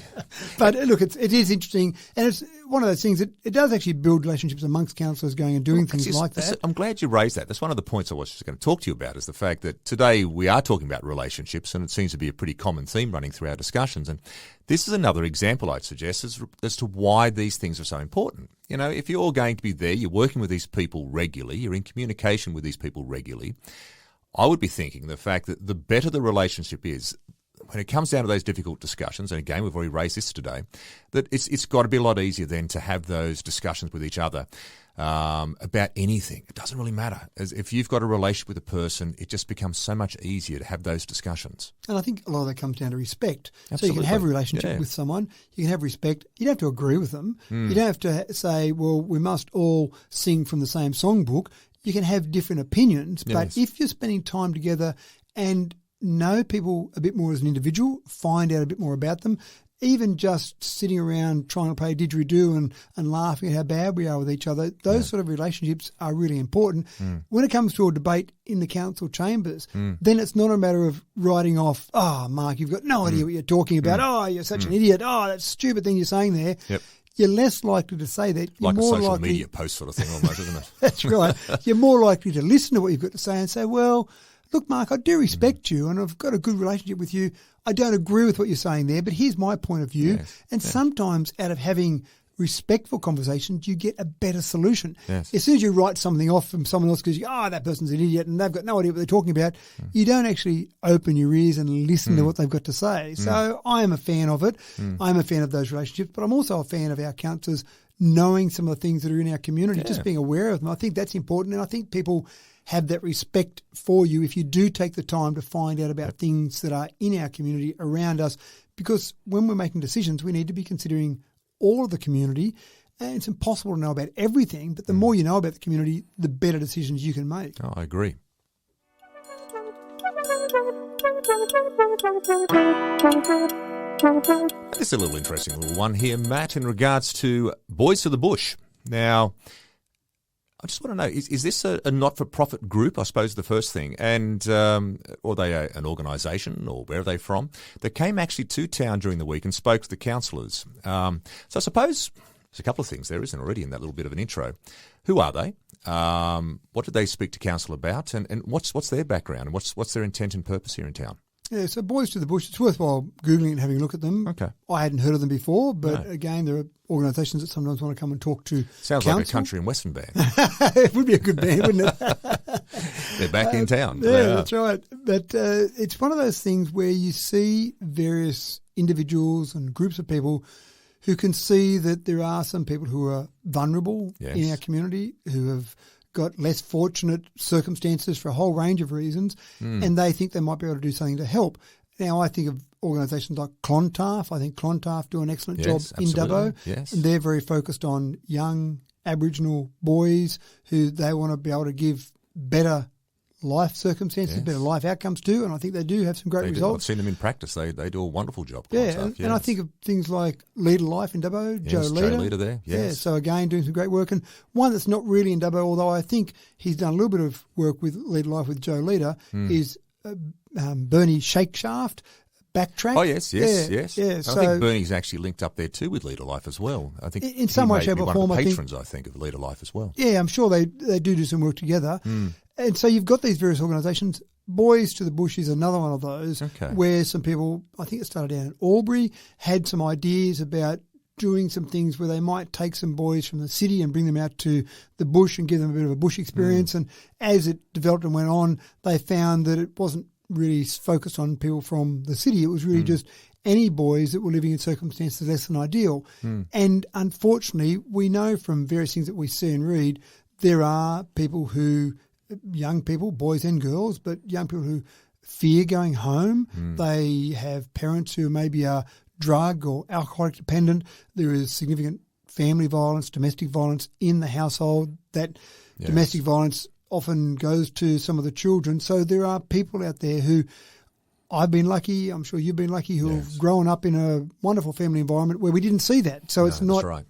But look, it is interesting, and it's one of those things that it does actually build relationships amongst councillors going and doing things like that. I'm glad you raised that. That's one of the points I was just going to talk to you about, is the fact that today we are talking about relationships, and it seems to be a pretty common theme running through our discussions. And this is another example, I'd suggest, as to why these things are so important. You know, if you're going to be there, you're working with these people regularly, you're in communication with these people regularly, I would be thinking the fact that the better the relationship is, when it comes down to those difficult discussions, and again, we've already raised this today, that it's got to be a lot easier then to have those discussions with each other about anything. It doesn't really matter. As if you've got a relationship with a person, it just becomes so much easier to have those discussions. And I think a lot of that comes down to respect. Absolutely. So you can have a relationship with someone, you can have respect. You don't have to agree with them. You don't have to say, well, we must all sing from the same songbook. You can have different opinions, but if you're spending time together and know people a bit more as an individual, find out a bit more about them, even just sitting around trying to play didgeridoo and laughing at how bad we are with each other, those sort of relationships are really important. When it comes to a debate in the council chambers, then it's not a matter of writing off, oh, Mark, you've got no idea what you're talking about. Oh, you're such an idiot. Oh, that stupid thing you're saying there. You're less likely to say that. You're like more a social likely, media post sort of thing almost, isn't it? That's right. You're more likely to listen to what you've got to say and say, well, look, Mark, I do respect you and I've got a good relationship with you. I don't agree with what you're saying there, but here's my point of view. And sometimes out of having respectful conversations, you get a better solution. Yes. As soon as you write something off from someone else because that person's an idiot and they've got no idea what they're talking about, you don't actually open your ears and listen to what they've got to say. So I am a fan of it. I'm a fan of those relationships, but I'm also a fan of our councillors knowing some of the things that are in our community, just being aware of them. I think that's important, and I think people have that respect for you if you do take the time to find out about things that are in our community around us, because when we're making decisions, we need to be considering all of the community, and it's impossible to know about everything, but the more you know about the community, the better decisions you can make. Oh, I agree. This is a little interesting little one here, Matt, in regards to Boys to the Bush. Now, I just want to know, is this a not-for-profit group, I suppose, the first thing, and or are they an organisation, or where are they from, that came actually to town during the week and spoke to the councillors? So I suppose there's a couple of things there, isn't already in that little bit of an intro. Who are they? What did they speak to council about? And what's their background? And what's their intent and purpose here in town? Yeah, so Boys to the Bush, it's worthwhile Googling and having a look at them. Okay. I hadn't heard of them before, but again, there are organisations that sometimes want to come and talk to Sounds council. like a country and western band. It would be a good band, wouldn't it? They're back in town. Yeah, that's right. But it's one of those things where you see various individuals and groups of people who can see that there are some people who are vulnerable in our community, who have got less fortunate circumstances for a whole range of reasons, and they think they might be able to do something to help. Now, I think of organisations like Clontarf. I think Clontarf do an excellent job in Dubbo. Yes. And they're very focused on young Aboriginal boys who they want to be able to give better life circumstances, better life outcomes to, and I think they do have some great results. I've seen them in practice. They do a wonderful job. And I think of things like Leader Life in Dubbo, Joe Leader there, Yeah, so again, doing some great work. And one that's not really in Dubbo, although I think he's done a little bit of work with Leader Life with Joe Leader, is Bernie Shakeshaft, Backtrack. Oh, yes. Yeah, I think Bernie's actually linked up there too with Leader Life as well. I think in some way, shape or form, one of the patrons, I think, of Leader Life as well. Yeah, I'm sure they do some work together. And so you've got these various organisations. Boys to the Bush is another one of those where some people, I think it started down in Albury, had some ideas about doing some things where they might take some boys from the city and bring them out to the bush and give them a bit of a bush experience. And as it developed and went on, they found that it wasn't really focused on people from the city. It was really just any boys that were living in circumstances less than ideal. And unfortunately, we know from various things that we see and read, there are people who, young people, boys and girls, but young people who fear going home. They have parents who maybe are drug or alcoholic dependent. There is significant family violence, domestic violence in the household. That domestic violence often goes to some of the children. So there are people out there who, I've been lucky, I'm sure you've been lucky, who have grown up in a wonderful family environment where we didn't see that. So it's not... Right.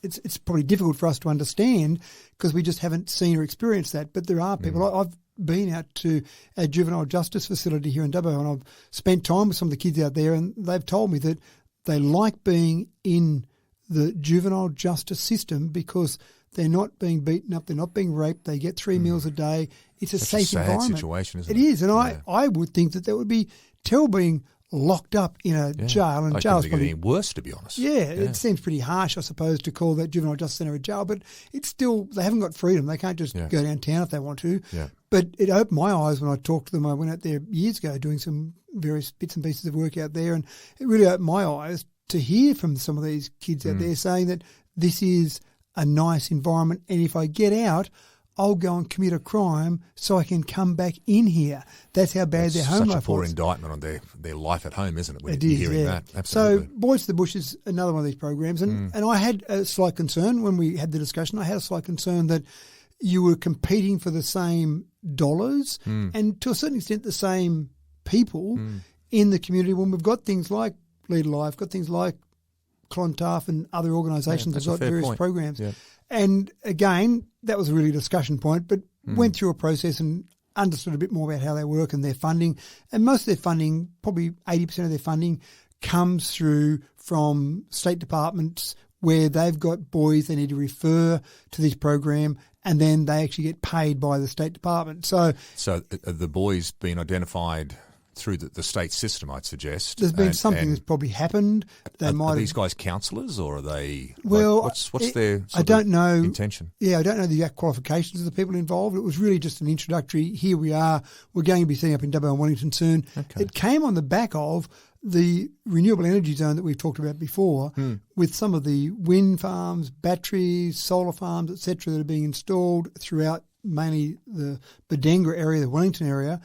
It's probably difficult for us to understand because we just haven't seen or experienced that. But there are people. I've been out to a juvenile justice facility here in Dubbo, and I've spent time with some of the kids out there, and they've told me that they like being in the juvenile justice system because they're not being beaten up, they're not being raped, they get 3 meals a day. It's a safe environment. Situation, isn't it? It is, and I would think that would be terrible being locked up in a jail, and jail's probably getting worse, to be honest. It seems pretty harsh, I suppose, to call that juvenile justice centre a jail, but it's still, they haven't got freedom. They can't just go downtown if they want to. But it opened my eyes when I talked to them. I went out there years ago doing some various bits and pieces of work out there, and it really opened my eyes to hear from some of these kids out there saying that this is a nice environment, and if I get out, I'll go and commit a crime so I can come back in here. That's how bad their home life was. Such a poor indictment on their life at home, isn't it? When it you're is, hearing that. Absolutely. So Boys to the Bush is another one of these programs. And I had a slight concern when we had the discussion. I had a slight concern that you were competing for the same dollars and to a certain extent the same people in the community when we've got things like Lead Life, got things like Clontarf and other organisations that have got various programs. Yeah. And again, that was a really discussion point, but went through a process and understood a bit more about how they work and their funding. And most of their funding, probably 80% of their funding, comes through from state departments where they've got boys they need to refer to this program, and then they actually get paid by the state department. So the boys being identified through the state system, I'd suggest. There's been something that's probably happened. Are these guys councillors or are they? Well, what's their intention? Yeah, I don't know the exact qualifications of the people involved. It was really just an introductory. Here we are. We're going to be setting up in Dubbo and Wellington soon. Okay. It came on the back of the renewable energy zone that we've talked about before, with some of the wind farms, batteries, solar farms, etc., that are being installed throughout mainly the Badenga area, the Wellington area.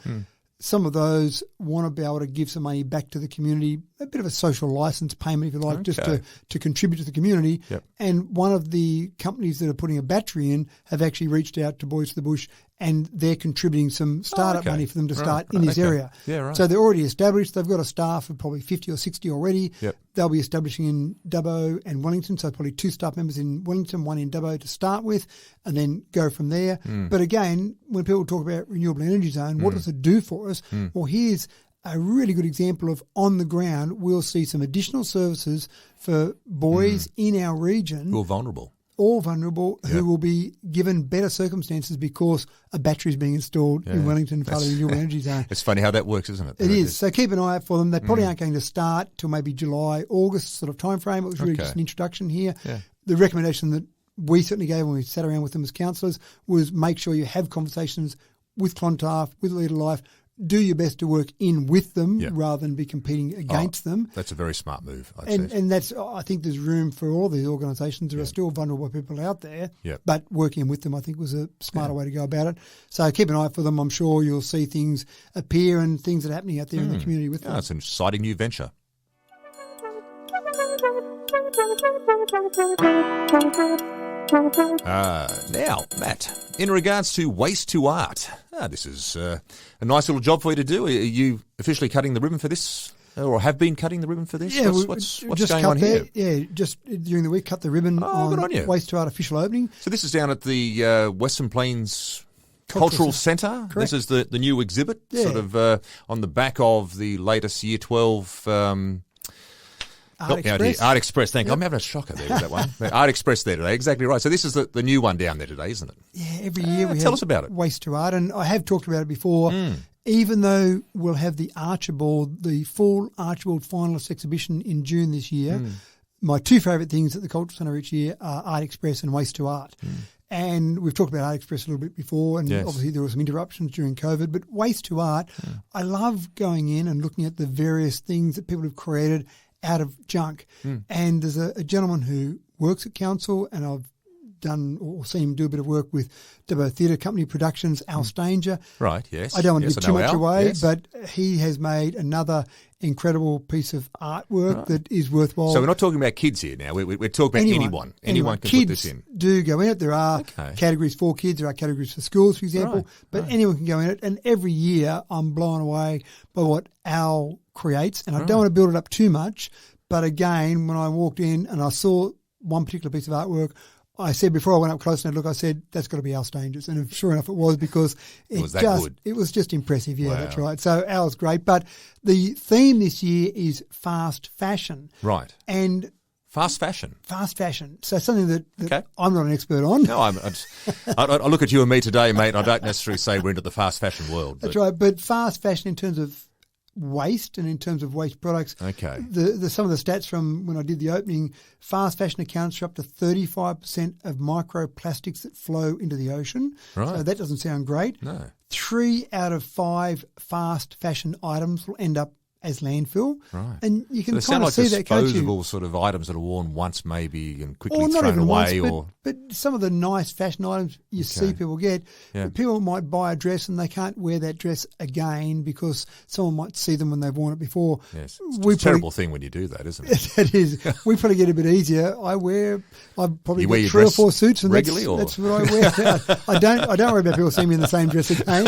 Some of those want to be able to give some money back to the community, a bit of a social license payment, if you like, just to contribute to the community. Yep. And one of the companies that are putting a battery in have actually reached out to Boys to the Bush, and they're contributing some startup money for them to start in this area. Yeah, right. So they're already established. They've got a staff of probably 50 or 60 already. Yep. They'll be establishing in Dubbo and Wellington, so probably 2 staff members in Wellington, 1 in Dubbo to start with, and then go from there. But again, when people talk about renewable energy zone, what does it do for us? Well, here's a really good example of on the ground. We'll see some additional services for boys in our region. Who are vulnerable. All vulnerable, who will be given better circumstances because a battery is being installed in Wellington, part of the renewable energy zone. It's funny how that works, isn't it? It is. So keep an eye out for them. They probably aren't going to start till maybe July, August sort of time frame. It was really just an introduction here. Yeah. The recommendation that we certainly gave when we sat around with them as councillors was make sure you have conversations with Clontarf, with Leader Life. Do your best to work in with them rather than be competing against them. That's a very smart move, I'd say. And that's, I think there's room for all these organisations. There are still vulnerable people out there, but working with them, I think, was a smarter way to go about it. So keep an eye for them. I'm sure you'll see things appear and things that are happening out there in the community with them. It's an exciting new venture. Now, Matt, in regards to waste to art, this is a nice little job for you to do. Are you officially cutting the ribbon for this, or have been cutting the ribbon for this? Yeah, what's going on here? Yeah, just during the week, cut the ribbon on Waste to Art official opening. So this is down at the Western Plains Cultural Centre. This is the new exhibit, sort of on the back of the latest Year 12 Art Express. Art Express, thank you. I'm having a shocker there with that one. Art Express there today, exactly right. So this is the new one down there today, isn't it? Yeah, every year we tell us about it. Waste to Art, and I have talked about it before. Even though we'll have the Archibald, the full Archibald finalist exhibition in June this year, my 2 favourite things at the Cultural Centre each year are Art Express and Waste to Art. And we've talked about Art Express a little bit before, and obviously there were some interruptions during COVID, but Waste to Art, I love going in and looking at the various things that people have created out of junk. And there's a gentleman who works at council, and I've done or seen him do a bit of work with Dubbo Theatre Company Productions, Al Stanger. Right, yes. I don't want to give too much away, but he has made another incredible piece of artwork that is worthwhile. So we're not talking about kids here now. We're talking about anyone. Anyone can put this in. Kids do go in it. There are categories for kids. There are categories for schools, for example. But anyone can go in it. And every year I'm blown away by what Al creates. And I don't want to build it up too much. But again, when I walked in and I saw one particular piece of artwork, I said before I went up close and had a look, I said, that's got to be Al Stanger's. And sure enough, it was, because it was just impressive. Yeah, that's right. So Al's great. But the theme this year is fast fashion. Right. And fast fashion. Fast fashion. So something that I'm not an expert on. No, I look at you and me today, mate, and I don't necessarily say we're into the fast fashion world. That's right. But fast fashion in terms of waste and in terms of waste products. Okay. Some of the stats from when I did the opening, fast fashion accounts for up to 35% of microplastics that flow into the ocean. Right. So that doesn't sound great. No. 3 out of 5 fast fashion items will end up as landfill. Right. And you can kind of see like that, can't you? disposable sort of items that are worn once maybe and quickly not thrown even away. Once, but some of the nice fashion items you see people get, people might buy a dress and they can't wear that dress again because someone might see them when they've worn it before. Yes, it's a terrible thing when you do that, isn't it? It is. We probably get a bit easier. I probably you wear get your 3 or 4 suits, and regularly, that's what I wear. I don't worry about people seeing me in the same dress again.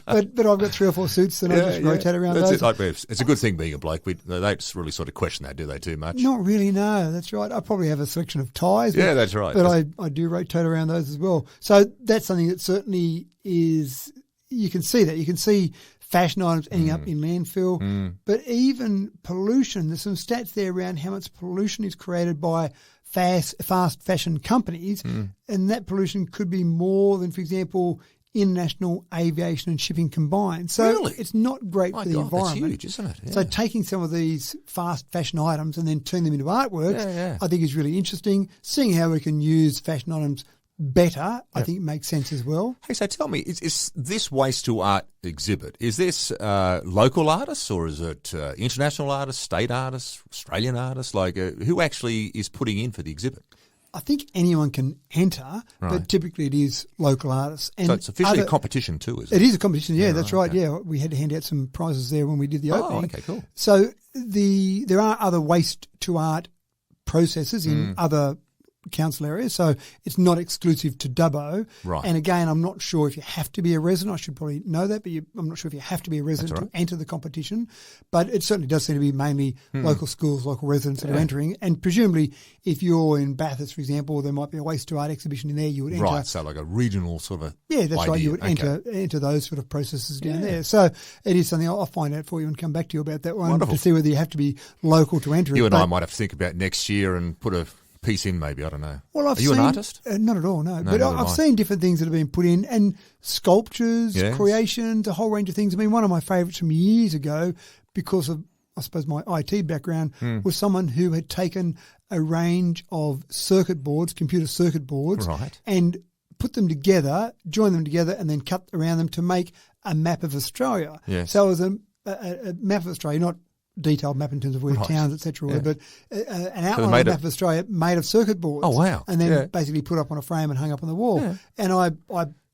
but I've got 3 or 4 suits and I just rotate around those. It's a good thing being a bloke. They don't really sort of question that, do they, too much? Not really, no. That's right. I probably have a selection of ties. Yeah, that's right. But I do rotate around those as well. So that's something that certainly is, you can see that. You can see fashion items ending up in landfill. But even pollution, there's some stats there around how much pollution is created by fast fashion companies, and that pollution could be more than, for example, international aviation and shipping combined. So Really? it's not great for the environment. That's huge, isn't it? Yeah. So taking some of these fast fashion items and then turning them into artworks, I think is really interesting. Seeing how we can use fashion items better, I think makes sense as well. Hey, so tell me, is this Waste to Art exhibit, is this local artists or is it international artists, state artists, Australian artists? Like, who actually is putting in for the exhibit? I think anyone can enter, but typically it is local artists. And so it's officially a competition too, is it? It is a competition, yeah, that's right. Okay. Yeah, we had to hand out some prizes there when we did the opening. Oh, okay, cool. So there are other waste to art processes in other council areas, so it's not exclusive to Dubbo. Right. And again, I'm not sure if you have to be a resident. I should probably know that, but I'm not sure if you have to be a resident to enter the competition. But it certainly does seem to be mainly local schools, local residents that are entering. And presumably, if you're in Bathurst, for example, there might be a waste to art exhibition in there. You would enter. Right, so like a regional sort of that's idea. right. You would enter those sort of processes down there. So it is something I'll find out for you and come back to you about that one. Wonderful. To see whether you have to be local to enter it. You and I might have to think about next year and put a piece in, maybe. I don't know. Well, Are you an artist? Not at all, no. No, but neither am I've I. seen different things that have been put in, and sculptures, Yes. creations, a whole range of things. I mean, one of my favourites from years ago, because of, I suppose, my IT background, was someone who had taken a range of circuit boards, computer circuit boards, Right. and put them together, joined them together, and then cut around them to make a map of Australia. Yes. So it was a map of Australia, not detailed map in terms of where towns, etc. were, but an outline of the map of Australia made of circuit boards. Oh, wow. And then basically put up on a frame and hung up on the wall. Yeah. And I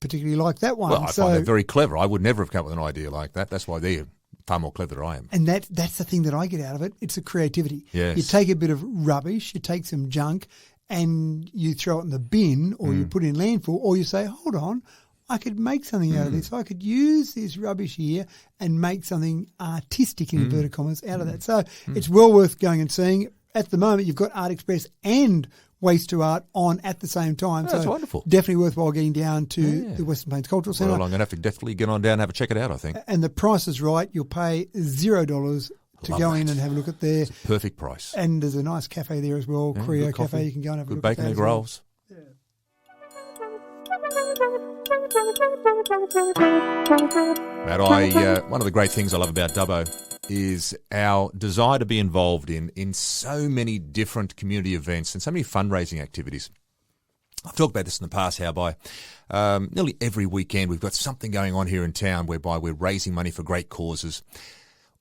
particularly liked that one. Well, I find that very clever. I would never have come up with an idea like that. That's why they're far more clever than I am. And that's the thing that I get out of it. It's the creativity. Yes. You take a bit of rubbish, you take some junk, and you throw it in the bin, or you put it in landfill, or you say, hold on, I could make something out of this. I could use this rubbish here and make something artistic, in inverted commas, out of that. So it's well worth going and seeing. At the moment, you've got Art Express and Waste to Art on at the same time. That's so wonderful. Definitely worthwhile getting down to the Western Plains Cultural Centre. Well, I'm going to have to definitely get on down and have a check it out, I think. And the price is right. You'll pay $0 to Love go that. in and have a look at there. Perfect price. And there's a nice cafe there as well, Creo Cafe. You can go and have a Good look bacon at that egg as well. rolls. Matt, one of the great things I love about Dubbo is our desire to be involved in so many different community events and so many fundraising activities. I've talked about this in the past, how by nearly every weekend we've got something going on here in town whereby we're raising money for great causes,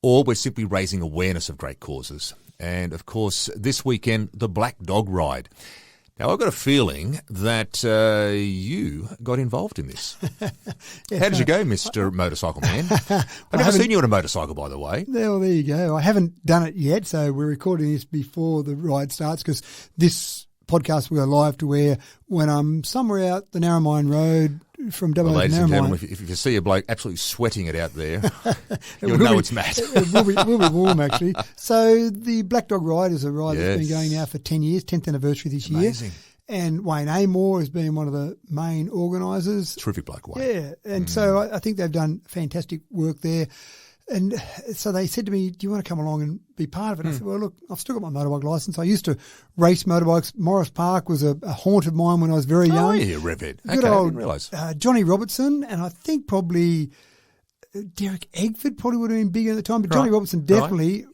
or we're simply raising awareness of great causes. And, of course, this weekend, the Black Dog Ride. Now, I've got a feeling that you got involved in this. How did you go, Mr. Motorcycle Man? I've never seen you on a motorcycle, by the way. Well, there you go. I haven't done it yet, so we're recording this before the ride starts because this podcast will go live to where when I'm somewhere out the Narromine Road from Dubbo to Ladies and gentlemen, Narromine. if you see a bloke absolutely sweating it out there, you'll know it's Matt. It will be warm, actually. So the Black Dog Ride is a ride that's been going now for 10 years, 10th anniversary this Amazing. year. And Wayne Amor has been one of the main organisers. Terrific bloke, Wayne. Yeah, and so I think they've done fantastic work there. And so they said to me, do you want to come along and be part of it? I said, well, look, I've still got my motorbike licence. I used to race motorbikes. Morris Park was a haunt of mine when I was very young. Oh, yeah, Retd. Okay, Good I old didn't realise. Johnny Robertson, and I think probably Derek Eggford probably would have been bigger at the time, but Johnny Robertson definitely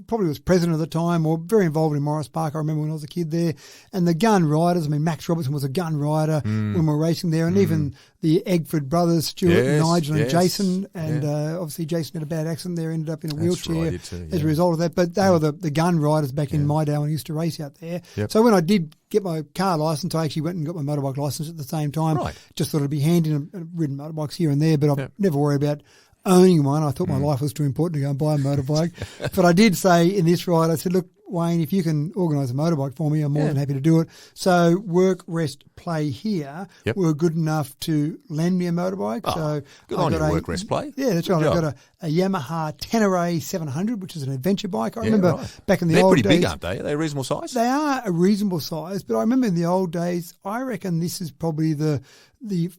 probably was president at the time or very involved in Morris Park. I remember when I was a kid there. And the gun riders, I mean, Max Robertson was a gun rider when we were racing there, and even the Eggford brothers, Stuart, Nigel and Jason, and obviously Jason had a bad accident there, ended up in a wheelchair as a result of that. But they were the gun riders back in my day when I used to race out there. Yep. So when I did get my car licence, I actually went and got my motorbike licence at the same time. Right. Just thought it'd be handy, and I've ridden motorbikes here and there, but I've never worried about owning one. I thought my life was too important to go and buy a motorbike. But I did say in this ride, I said, look, Wayne, if you can organise a motorbike for me, I'm more than happy to do it. So Work, Rest, Play here were good enough to lend me a motorbike. Oh, so good on you, Work, Rest, Play. Yeah, that's right. I've got a Yamaha Tenere 700, which is an adventure bike. I remember back in the old days. They're pretty big, aren't they? Are they a reasonable size? They are a reasonable size, but I remember in the old days, I reckon this is probably the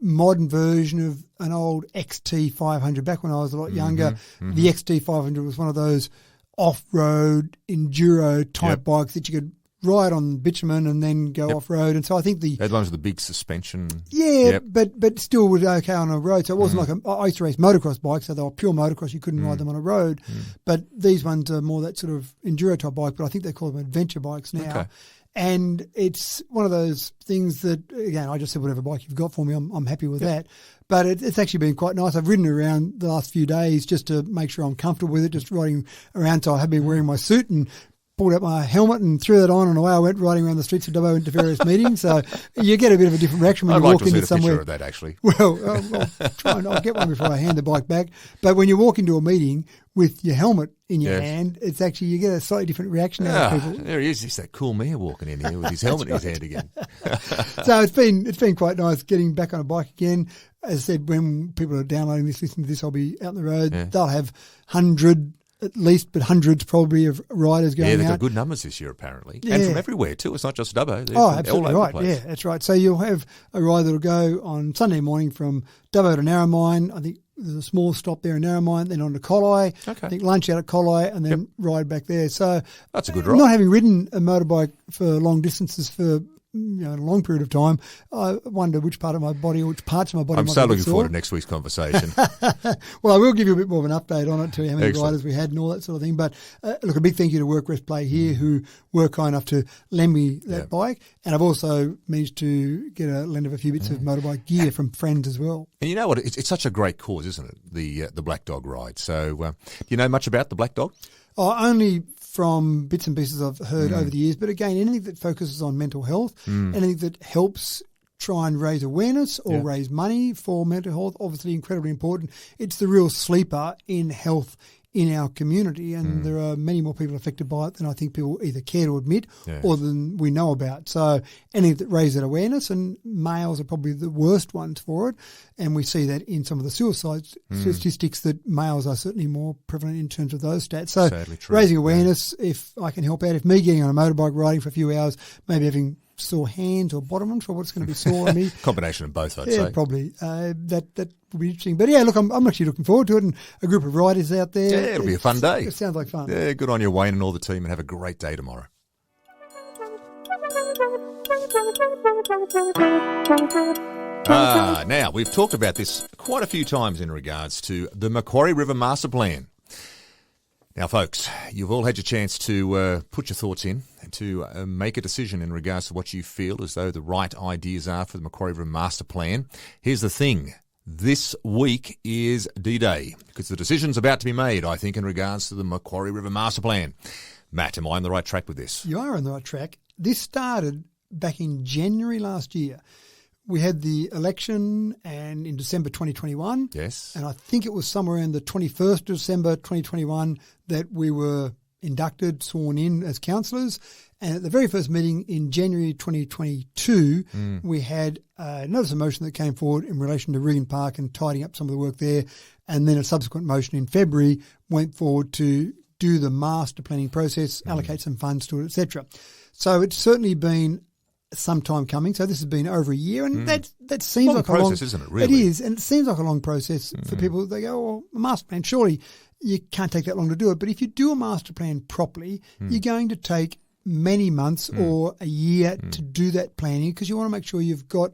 modern version of an old XT500. Back when I was a lot younger, the XT500 was one of those off-road enduro type bikes that you could ride on bitumen and then go off road. And so I think Those ones with the big suspension. Yeah, but still was okay on a road. So it wasn't like I used to race motocross bikes, so they were pure motocross. You couldn't ride them on a road. But these ones are more that sort of enduro type bike, but I think they call them adventure bikes now. Okay. And it's one of those things that, again, I just said whatever bike you've got for me, I'm happy with that. But it's actually been quite nice. I've ridden around the last few days just to make sure I'm comfortable with it, just riding around. So I have been wearing my suit and pulled out my helmet and threw that on, and away I went riding around the streets of Dubbo into various meetings. So you get a bit of a different reaction when you walk into somewhere. I'd like to see a picture of that, actually. Well, I'll get one before I hand the bike back. But when you walk into a meeting with your helmet in your hand, it's actually, you get a slightly different reaction out of people. There he is. He's that cool mayor walking in here with his helmet in his hand again. So it's been quite nice getting back on a bike again. As I said, when people are downloading this, listening to this, I'll be out on the road. Yeah. They'll have 100 at least, but hundreds probably of riders going out. Yeah, they've got good numbers this year apparently. Yeah. And from everywhere too. It's not just Dubbo. They're absolutely all over right. the place. Yeah, that's right. So you'll have a ride that'll go on Sunday morning from Dubbo to Narromine. I think there's a small stop there in Narromine, then on to Collie. Okay. I think lunch out at Collie and then ride back there. So that's a good ride. Not having ridden a motorbike for long distances for a long period of time, I wonder which part of my body or which parts of my body. I'm so looking forward to next week's conversation. Well, I will give you a bit more of an update on it, tell you how many riders we had and all that sort of thing. But look, a big thank you to Work Rest Play here who were kind enough to lend me that bike. And I've also managed to get a lend of a few bits of motorbike gear from friends as well. And you know what? It's such a great cause, isn't it? The Black Dog ride. So do you know much about the Black Dog? Only from bits and pieces I've heard over the years. But again, anything that focuses on mental health, anything that helps try and raise awareness or raise money for mental health, obviously incredibly important. It's the real sleeper in health in our community, and there are many more people affected by it than I think people either care to admit or than we know about. So anything that raises that awareness, and males are probably the worst ones for it, and we see that in some of the suicide statistics that males are certainly more prevalent in terms of those stats. So raising awareness, if I can help out, if me getting on a motorbike riding for a few hours, maybe having sore hands or bottoms for what's going to be sore on me. Combination of both, I'd say. Yeah, probably. That will be interesting. But yeah, look, I'm actually looking forward to it, and a group of riders out there. Yeah, it'll be a fun day. It sounds like fun. Yeah, good on you, Wayne, and all the team, and have a great day tomorrow. Now, we've talked about this quite a few times in regards to the Macquarie River Master Plan. Now, folks, you've all had your chance to put your thoughts in and to make a decision in regards to what you feel as though the right ideas are for the Macquarie River Master Plan. Here's the thing. This week is D-Day because the decision's about to be made, I think, in regards to the Macquarie River Master Plan. Matt, am I on the right track with this? You are on the right track. This started back in January last year. We had the election and in December 2021. Yes. And I think it was somewhere in the 21st of December 2021 that we were inducted, sworn in as councillors. And at the very first meeting in January 2022, we had a notice of motion that came forward in relation to Regan Park and tidying up some of the work there. And then a subsequent motion in February went forward to do the master planning process, allocate some funds to it, etc. So it's certainly been some time coming. So this has been over a year, and that seems like a long process, isn't it? Really, it is, and it seems like a long process for people. They go, "Well, a master plan, surely you can't take that long to do it." But if you do a master plan properly, you're going to take many months or a year to do that planning because you want to make sure you've got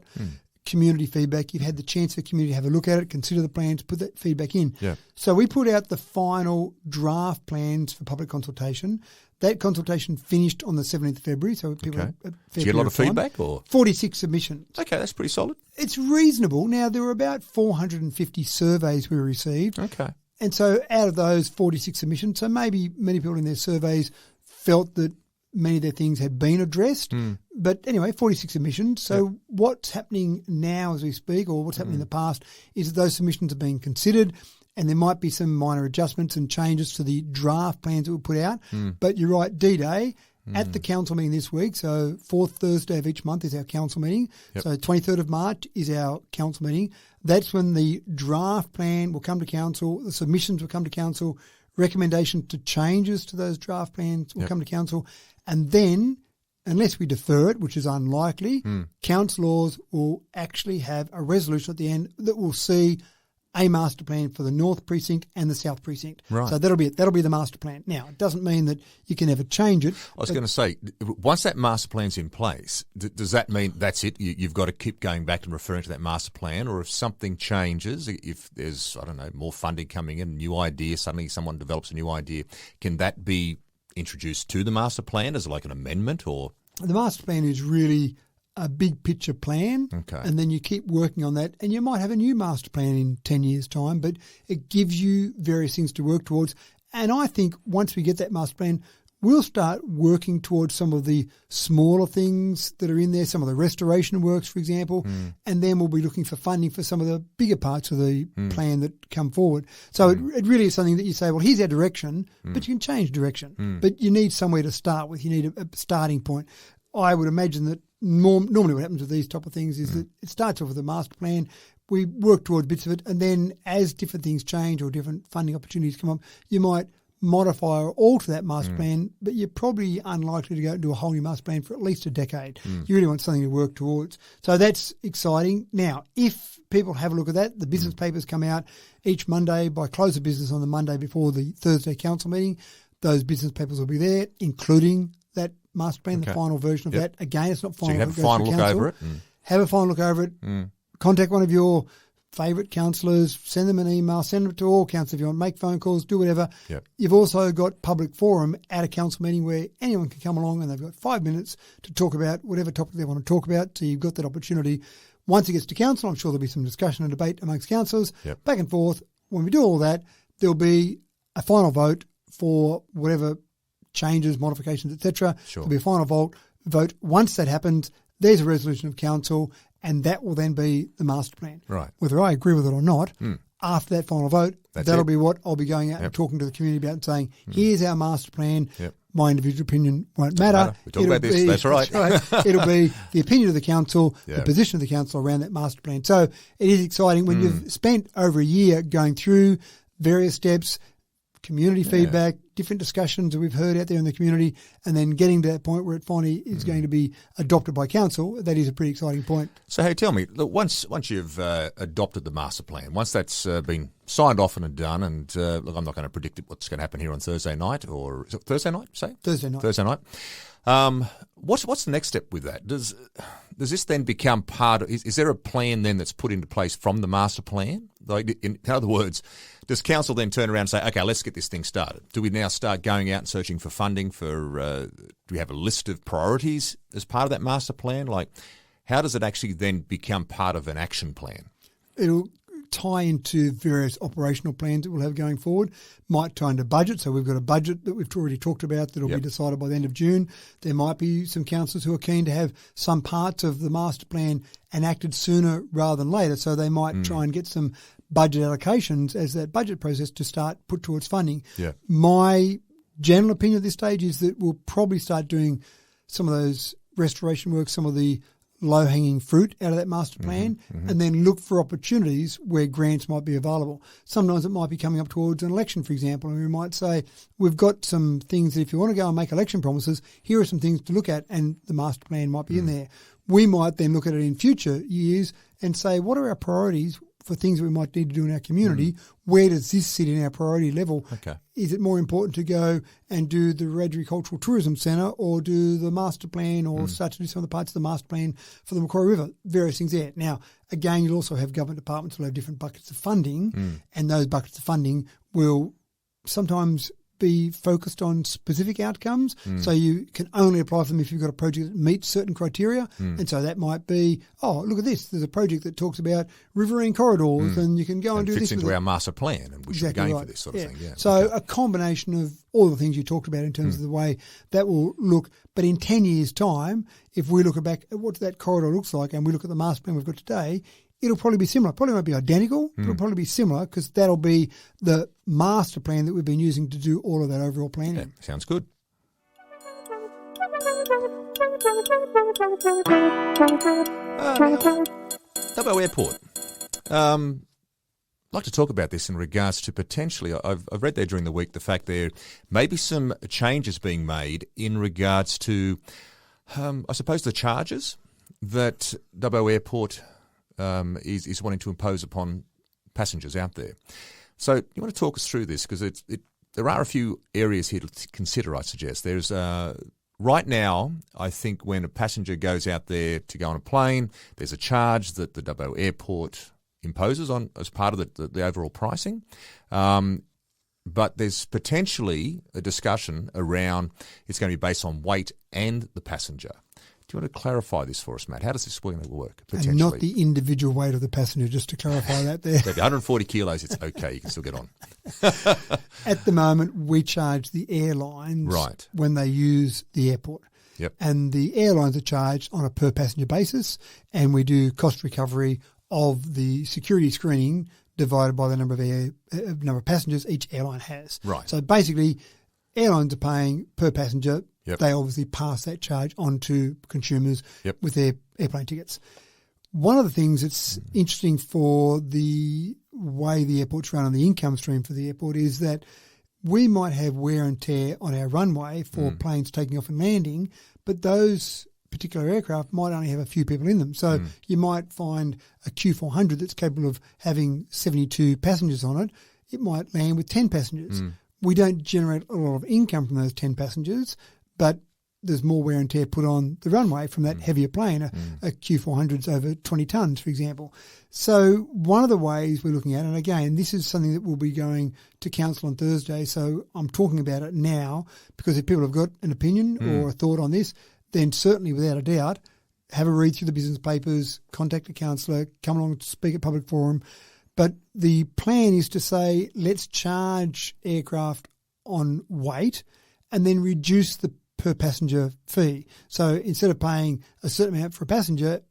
community feedback. You've had the chance for community to have a look at it, consider the plans, put that feedback in. Yeah. So we put out the final draft plans for public consultation. That consultation finished on the 17th of February, so people had a fair Did you get a lot of feedback? Or 46 submissions. Okay, that's pretty solid. It's reasonable. Now, there were about 450 surveys we received. Okay. And so out of those 46 submissions, so maybe many people in their surveys felt that many of their things had been addressed. But anyway, 46 submissions. So what's happening now as we speak, or what's happening in the past, is that those submissions are being considered, and there might be some minor adjustments and changes to the draft plans that we put out. But you're right, D-Day at the council meeting this week, so fourth Thursday of each month is our council meeting. So 23rd of March is our council meeting. That's when the draft plan will come to council, the submissions will come to council, recommendation to changes to those draft plans will come to council, and then, unless we defer it, which is unlikely, councillors will actually have a resolution at the end that will see a master plan for the North Precinct and the South Precinct. Right. So that'll be it. That'll be the master plan. Now, it doesn't mean that you can ever change it. I was going to say, once that master plan's in place, does that mean that's it? You've got to keep going back and referring to that master plan? Or if something changes, if there's, I don't know, more funding coming in, a new idea, suddenly someone develops a new idea, can that be introduced to the master plan as like an amendment? Or the master plan is really a big picture plan, okay, and then you keep working on that, and you might have a new master plan in 10 years' time, but it gives you various things to work towards. And I think once we get that master plan, we'll start working towards some of the smaller things that are in there, some of the restoration works, for example, and then we'll be looking for funding for some of the bigger parts of the plan that come forward. So it really is something that you say, well, here's our direction, but you can change direction. But you need somewhere to start with. You need a starting point. I would imagine that normally what happens with these type of things is that it starts off with a master plan. We work towards bits of it, and then as different things change or different funding opportunities come up, you might modify or alter that master plan, but you're probably unlikely to go and do a whole new master plan for at least a decade. You really want something to work towards. So that's exciting. Now, if people have a look at that, the business papers come out each Monday by close of business on the Monday before the Thursday council meeting. Those business papers will be there, including that master plan, the final version of that. Again, it's not final. So you can have a final look over it. Have a final look over it. Contact one of your favourite councillors, send them an email, send them to all councillors if you want, make phone calls, do whatever. Yep. You've also got public forum at a council meeting where anyone can come along and they've got 5 minutes to talk about whatever topic they want to talk about. So you've got that opportunity. Once it gets to council, I'm sure there'll be some discussion and debate amongst councillors, back and forth. When we do all that, there'll be a final vote for whatever changes, modifications, etc. Sure. There'll be a final vote. Once that happens, there's a resolution of council, and that will then be the master plan. Right. Whether I agree with it or not, after that final vote, that'll be what I'll be going out and talking to the community about and saying, here's our master plan. My individual opinion won't matter. We talk about this. That's right. It'll be the opinion of the council, the position of the council around that master plan. So it is exciting when you've spent over a year going through various steps, community feedback, different discussions that we've heard out there in the community, and then getting to that point where it finally is going to be adopted by council. That is a pretty exciting point. So, hey, tell me, look, once you've adopted the master plan, once that's been signed off and done, and look, I'm not going to predict what's going to happen here on Thursday night, or is it Thursday night, say? Thursday night. Thursday night. What's the next step with that? Does this then become part of, is there a plan then that's put into place from the master plan? Like, in other words, does council then turn around and say, okay, let's get this thing started? Do we now start going out and searching for funding for, do we have a list of priorities as part of that master plan? Like, how does it actually then become part of an action plan? It'll tie into various operational plans that we'll have going forward. Might tie into budget. So we've got a budget that we've already talked about that will be decided by the end of June. There might be some councillors who are keen to have some parts of the master plan enacted sooner rather than later. So they might try and get some budget allocations as that budget process to start put towards funding. My general opinion at this stage is that we'll probably start doing some of those restoration work, some of the low-hanging fruit out of that master plan, and then look for opportunities where grants might be available. Sometimes it might be coming up towards an election, for example, and we might say, we've got some things that if you want to go and make election promises, here are some things to look at, and the master plan might be in there. We might then look at it in future years and say, what are our priorities for things that we might need to do in our community? Where does this sit in our priority level? Okay. Is it more important to go and do the Retd Cultural Tourism Centre or do the master plan or start to do some of the parts of the master plan for the Macquarie River? Various things there. Now, again, you'll also have government departments who will have different buckets of funding, and those buckets of funding will sometimes be focused on specific outcomes. So you can only apply for them if you've got a project that meets certain criteria. And so that might be, oh, look at this. There's a project that talks about riverine corridors and you can go and do this. Fits into our master plan and we should be going for this sort of thing. Yeah. So a combination of all the things you talked about in terms of the way that will look. But in 10 years' time, if we look back at what that corridor looks like and we look at the master plan we've got today, it'll probably be similar. Probably won't be identical, but it'll probably be similar because that'll be the master plan that we've been using to do all of that overall planning. Yeah, sounds good. Dubbo Airport. I'd like to talk about this in regards to potentially, I've read there during the week the fact there may be some changes being made in regards to, I suppose, the charges that Dubbo Airport is wanting to impose upon passengers out there. So you want to talk us through this, because there are a few areas here to consider, I suggest. There's right now, I think when a passenger goes out there to go on a plane, there's a charge that the Dubbo Airport imposes on as part of the overall pricing. But there's potentially a discussion around it's going to be based on weight and the passenger. Do you want to clarify this for us, Matt? How does this work, potentially? And not the individual weight of the passenger, just to clarify that there. So if you're 140 kilos, it's okay. You can still get on. At the moment, we charge the airlines when they use the airport. Yep. And the airlines are charged on a per passenger basis, and we do cost recovery of the security screening divided by the number of passengers each airline has. Right. So basically, airlines are paying per passenger. Yep. They obviously pass that charge on to consumers with their airplane tickets. One of the things that's interesting for the way the airport's run and the income stream for the airport is that we might have wear and tear on our runway for planes taking off and landing, but those particular aircraft might only have a few people in them. So you might find a Q400 that's capable of having 72 passengers on it. It might land with 10 passengers. We don't generate a lot of income from those 10 passengers, but there's more wear and tear put on the runway from that heavier plane. A Q400's over 20 tonnes, for example. So one of the ways we're looking at, and again, this is something that will be going to Council on Thursday, so I'm talking about it now, because if people have got an opinion or a thought on this, then certainly, without a doubt, have a read through the business papers, contact a councillor, come along to speak at public forum. But the plan is to say, let's charge aircraft on weight and then reduce the per passenger fee. So instead of paying a certain amount for a passenger,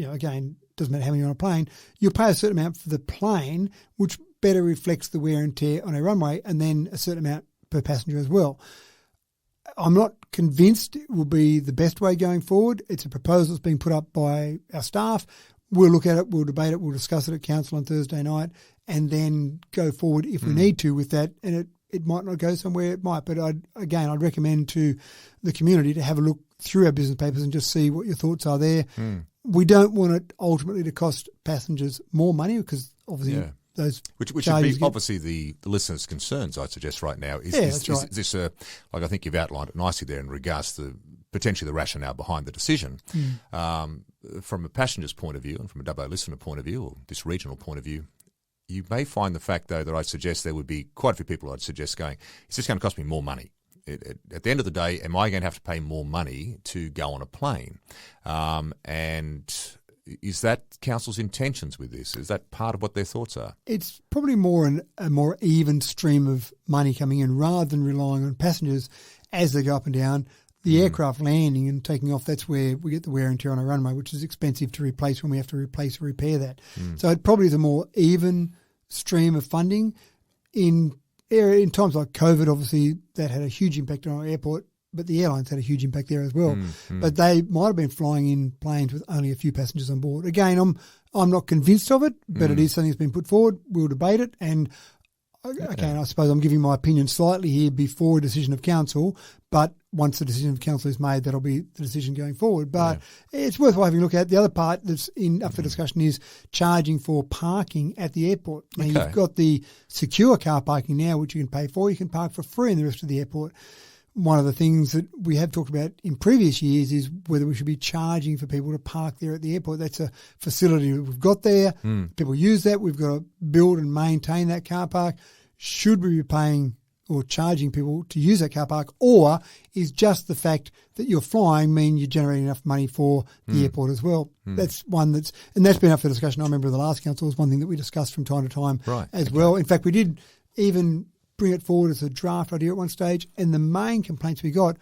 again, doesn't matter how many are on a plane, you'll pay a certain amount for the plane, which better reflects the wear and tear on a runway, and then a certain amount per passenger as well. I'm not convinced it will be the best way going forward. It's a proposal that's been put up by our staff. We'll look at it, we'll debate it, we'll discuss it at Council on Thursday night, and then go forward if we need to with that. And it might not go somewhere, it might. But I'd recommend to the community to have a look through our business papers and just see what your thoughts are there. We don't want it ultimately to cost passengers more money, because obviously those which would be obviously the listeners' concerns, I'd suggest right now. Is this like I think you've outlined it nicely there in regards to potentially the rationale behind the decision. From a passenger's point of view and from a Dubbo listener point of view, or this regional point of view, you may find the fact, though, that I suggest there would be quite a few people I'd suggest going, it's just going to cost me more money. At the end of the day, am I going to have to pay more money to go on a plane? And is that Council's intentions with this? Is that part of what their thoughts are? It's probably a more even stream of money coming in, rather than relying on passengers as they go up and down. The aircraft landing and taking off, that's where we get the wear and tear on a runway, which is expensive to replace when we have to replace or repair that. So it probably is a more even stream of funding. In times like COVID, obviously, that had a huge impact on our airport, but the airlines had a huge impact there as well. But they might have been flying in planes with only a few passengers on board. Again, I'm not convinced of it, but it is something that's been put forward. We'll debate it, and I suppose I'm giving my opinion slightly here before a decision of council, but once the decision of council is made, that'll be the decision going forward. But it's worthwhile having a look at. The other part that's up for discussion is charging for parking at the airport. Now, you've got the secure car parking now, which you can pay for. You can park for free in the rest of the airport. One of the things that we have talked about in previous years is whether we should be charging for people to park there at the airport. That's a facility that we've got there. People use that. We've got to build and maintain that car park. Should we be paying or charging people to use that car park, or is just the fact that you're flying mean you're generating enough money for the airport as well? That's one that's been up for discussion. I remember the last council was one thing that we discussed from time to time as well. In fact, we did even bring it forward as a draft idea at one stage, and the main complaints we got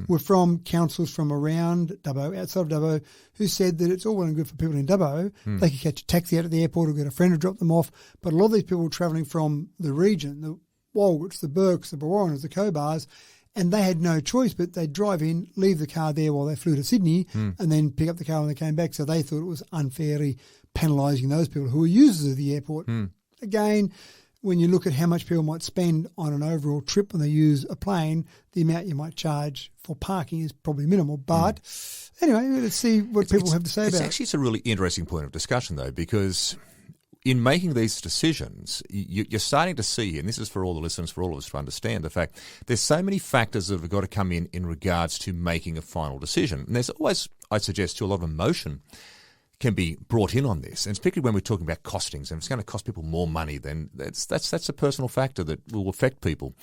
were from councils from around Dubbo, outside of Dubbo, who said that it's all well and good for people in Dubbo. They could catch a taxi out at the airport or get a friend to drop them off, but a lot of these people were travelling from the region, the Walgets, the Burkes, the Brewarrens, the Cobars, and they had no choice but they'd drive in, leave the car there while they flew to Sydney, and then pick up the car when they came back. So they thought it was unfairly penalising those people who were users of the airport. Again, when you look at how much people might spend on an overall trip when they use a plane, the amount you might charge for parking is probably minimal. But anyway, let's see what people have to say about it. It's a really interesting point of discussion, though, because in making these decisions, you're starting to see, and this is for all the listeners, for all of us to understand the fact, there's so many factors that have got to come in regards to making a final decision. And there's always, I suggest, a lot of emotion can be brought in on this, and particularly when we're talking about costings, and if it's going to cost people more money, then that's a personal factor that will affect people.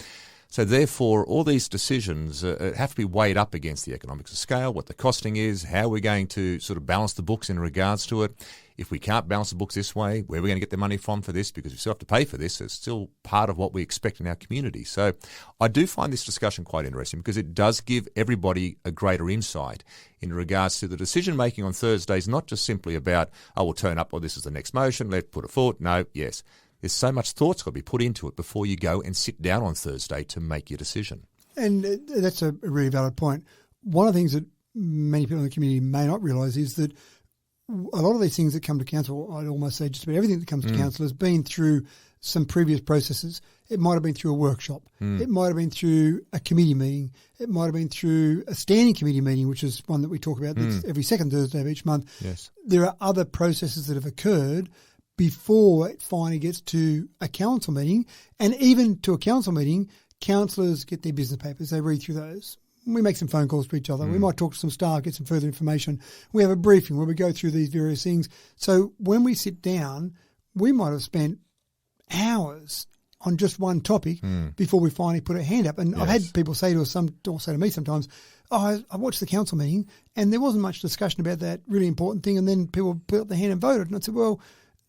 So therefore, all these decisions have to be weighed up against the economics of scale, what the costing is, how we're going to sort of balance the books in regards to it. If we can't balance the books this way, where are we going to get the money from for this? Because we still have to pay for this. It's still part of what we expect in our community. So I do find this discussion quite interesting because it does give everybody a greater insight in regards to the decision making on Thursdays, not just simply about, oh, we'll turn up, or this is the next motion, let's put it forward. No, yes. There's so much thought's got to be put into it before you go and sit down on Thursday to make your decision. And that's a really valid point. One of the things that many people in the community may not realise is that a lot of these things that come to council, I'd almost say just about everything that comes to council has been through some previous processes. It might have been through a workshop. It might have been through a committee meeting. It might have been through a standing committee meeting, which is one that we talk about that's every second Thursday of each month. Yes. There are other processes that have occurred before it finally gets to a council meeting. And even to a council meeting, councillors get their business papers. They read through those. We make some phone calls to each other. We might talk to some staff, get some further information. We have a briefing where we go through these various things. So when we sit down, we might have spent hours on just one topic before we finally put a hand up. And I've had people say to us, or say to me sometimes, oh, I watched the council meeting and there wasn't much discussion about that really important thing. And then people put up their hand and voted. And I said, well,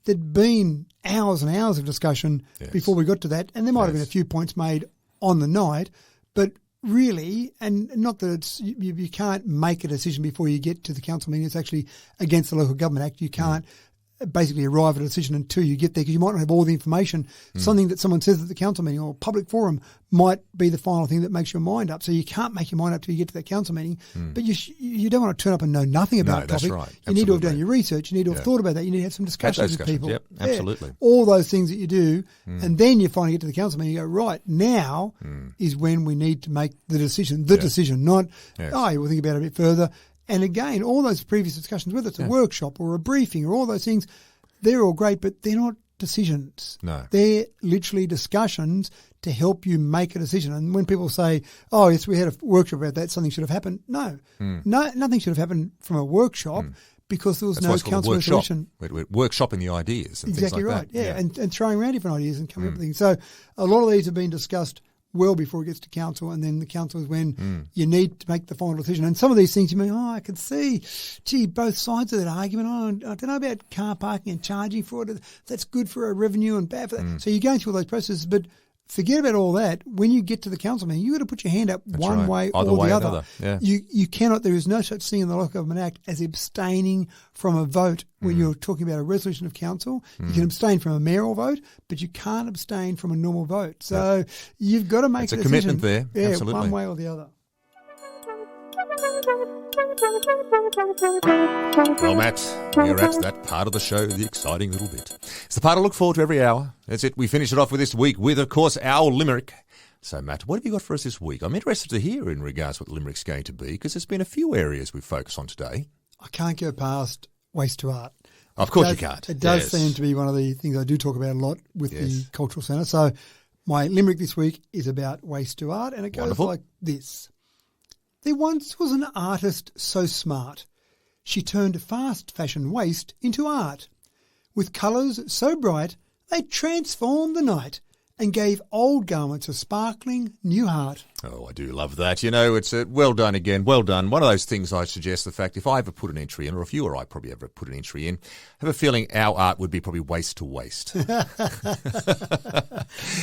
there'd been hours and hours of discussion before we got to that. And there might have been a few points made on the night, but really, and not that it's, you can't make a decision before you get to the council meeting. It's actually against the Local Government Act. You can't basically arrive at a decision until you get there because you might not have all the information. Something that someone says at the council meeting or public forum might be the final thing that makes your mind up. So you can't make your mind up till you get to that council meeting. But you don't want to turn up and know nothing about a topic. That's right. You need to have done your research. You need to have thought about that. You need to have some discussions with people. Yep, absolutely. All those things that you do. And then you finally get to the council meeting and you go, right, now is when we need to make the decision. The decision, not, we'll think about it a bit further. And again, all those previous discussions, whether it's a workshop or a briefing or all those things, they're all great, but they're not decisions. No. They're literally discussions to help you make a decision. And when people say, oh, yes, we had a workshop about that, something should have happened. No, nothing should have happened from a workshop because there was no council resolution. We're workshopping the ideas and exactly things like right, that. Yeah. And throwing around different ideas and coming up with things. So a lot of these have been discussed well before it gets to council, and then the council is when you need to make the final decision. And some of these things you mean, I can see, gee, both sides of that argument. I don't know about car parking and charging for it. That's good for a revenue and bad for that. So you're going through all those processes, but forget about all that. When you get to the council meeting, you've got to put your hand up one way or the other. Yeah. You cannot, there is no such thing in the Local Government Act as abstaining from a vote when you're talking about a resolution of council. You can abstain from a mayoral vote, but you can't abstain from a normal vote. So you've got to make a commitment there. Absolutely. One way or the other. Well, Matt, we're at that part of the show, the exciting little bit. It's the part I look forward to every hour. That's it. We finish it off with this week with, of course, our Limerick. So, Matt, what have you got for us this week? I'm interested to hear in regards to what Limerick's going to be because there's been a few areas we've focused on today. I can't go past waste to art. Of course you can't. It does seem to be one of the things I do talk about a lot with the Cultural Centre. So my Limerick this week is about waste to art, and it goes like this. There once was an artist so smart, she turned fast fashion waste into art. With colours so bright, they transformed the night and gave old garments a sparkling new heart. Oh, I do love that. You know, it's well done again. Well done. One of those things I suggest, the fact, if I ever put an entry in, or if you or I probably ever put an entry in, I have a feeling our art would be probably waste to waste.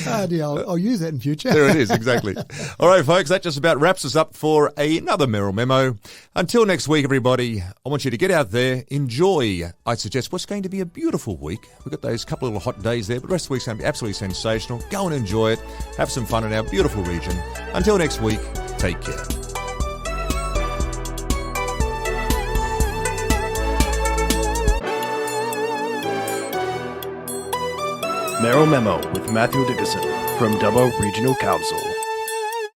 Oh dear, I'll use that in future. There it is, exactly. All right, folks, that just about wraps us up for another Merrill Memo. Until next week, everybody, I want you to get out there, enjoy, I suggest, what's going to be a beautiful week. We've got those couple of little hot days there, but the rest of the week's going to be absolutely sensational. Go and enjoy it. Have some fun in our beautiful region. Until next week, take care. Merrill Memo with Matthew Dickinson from Dubbo Regional Council.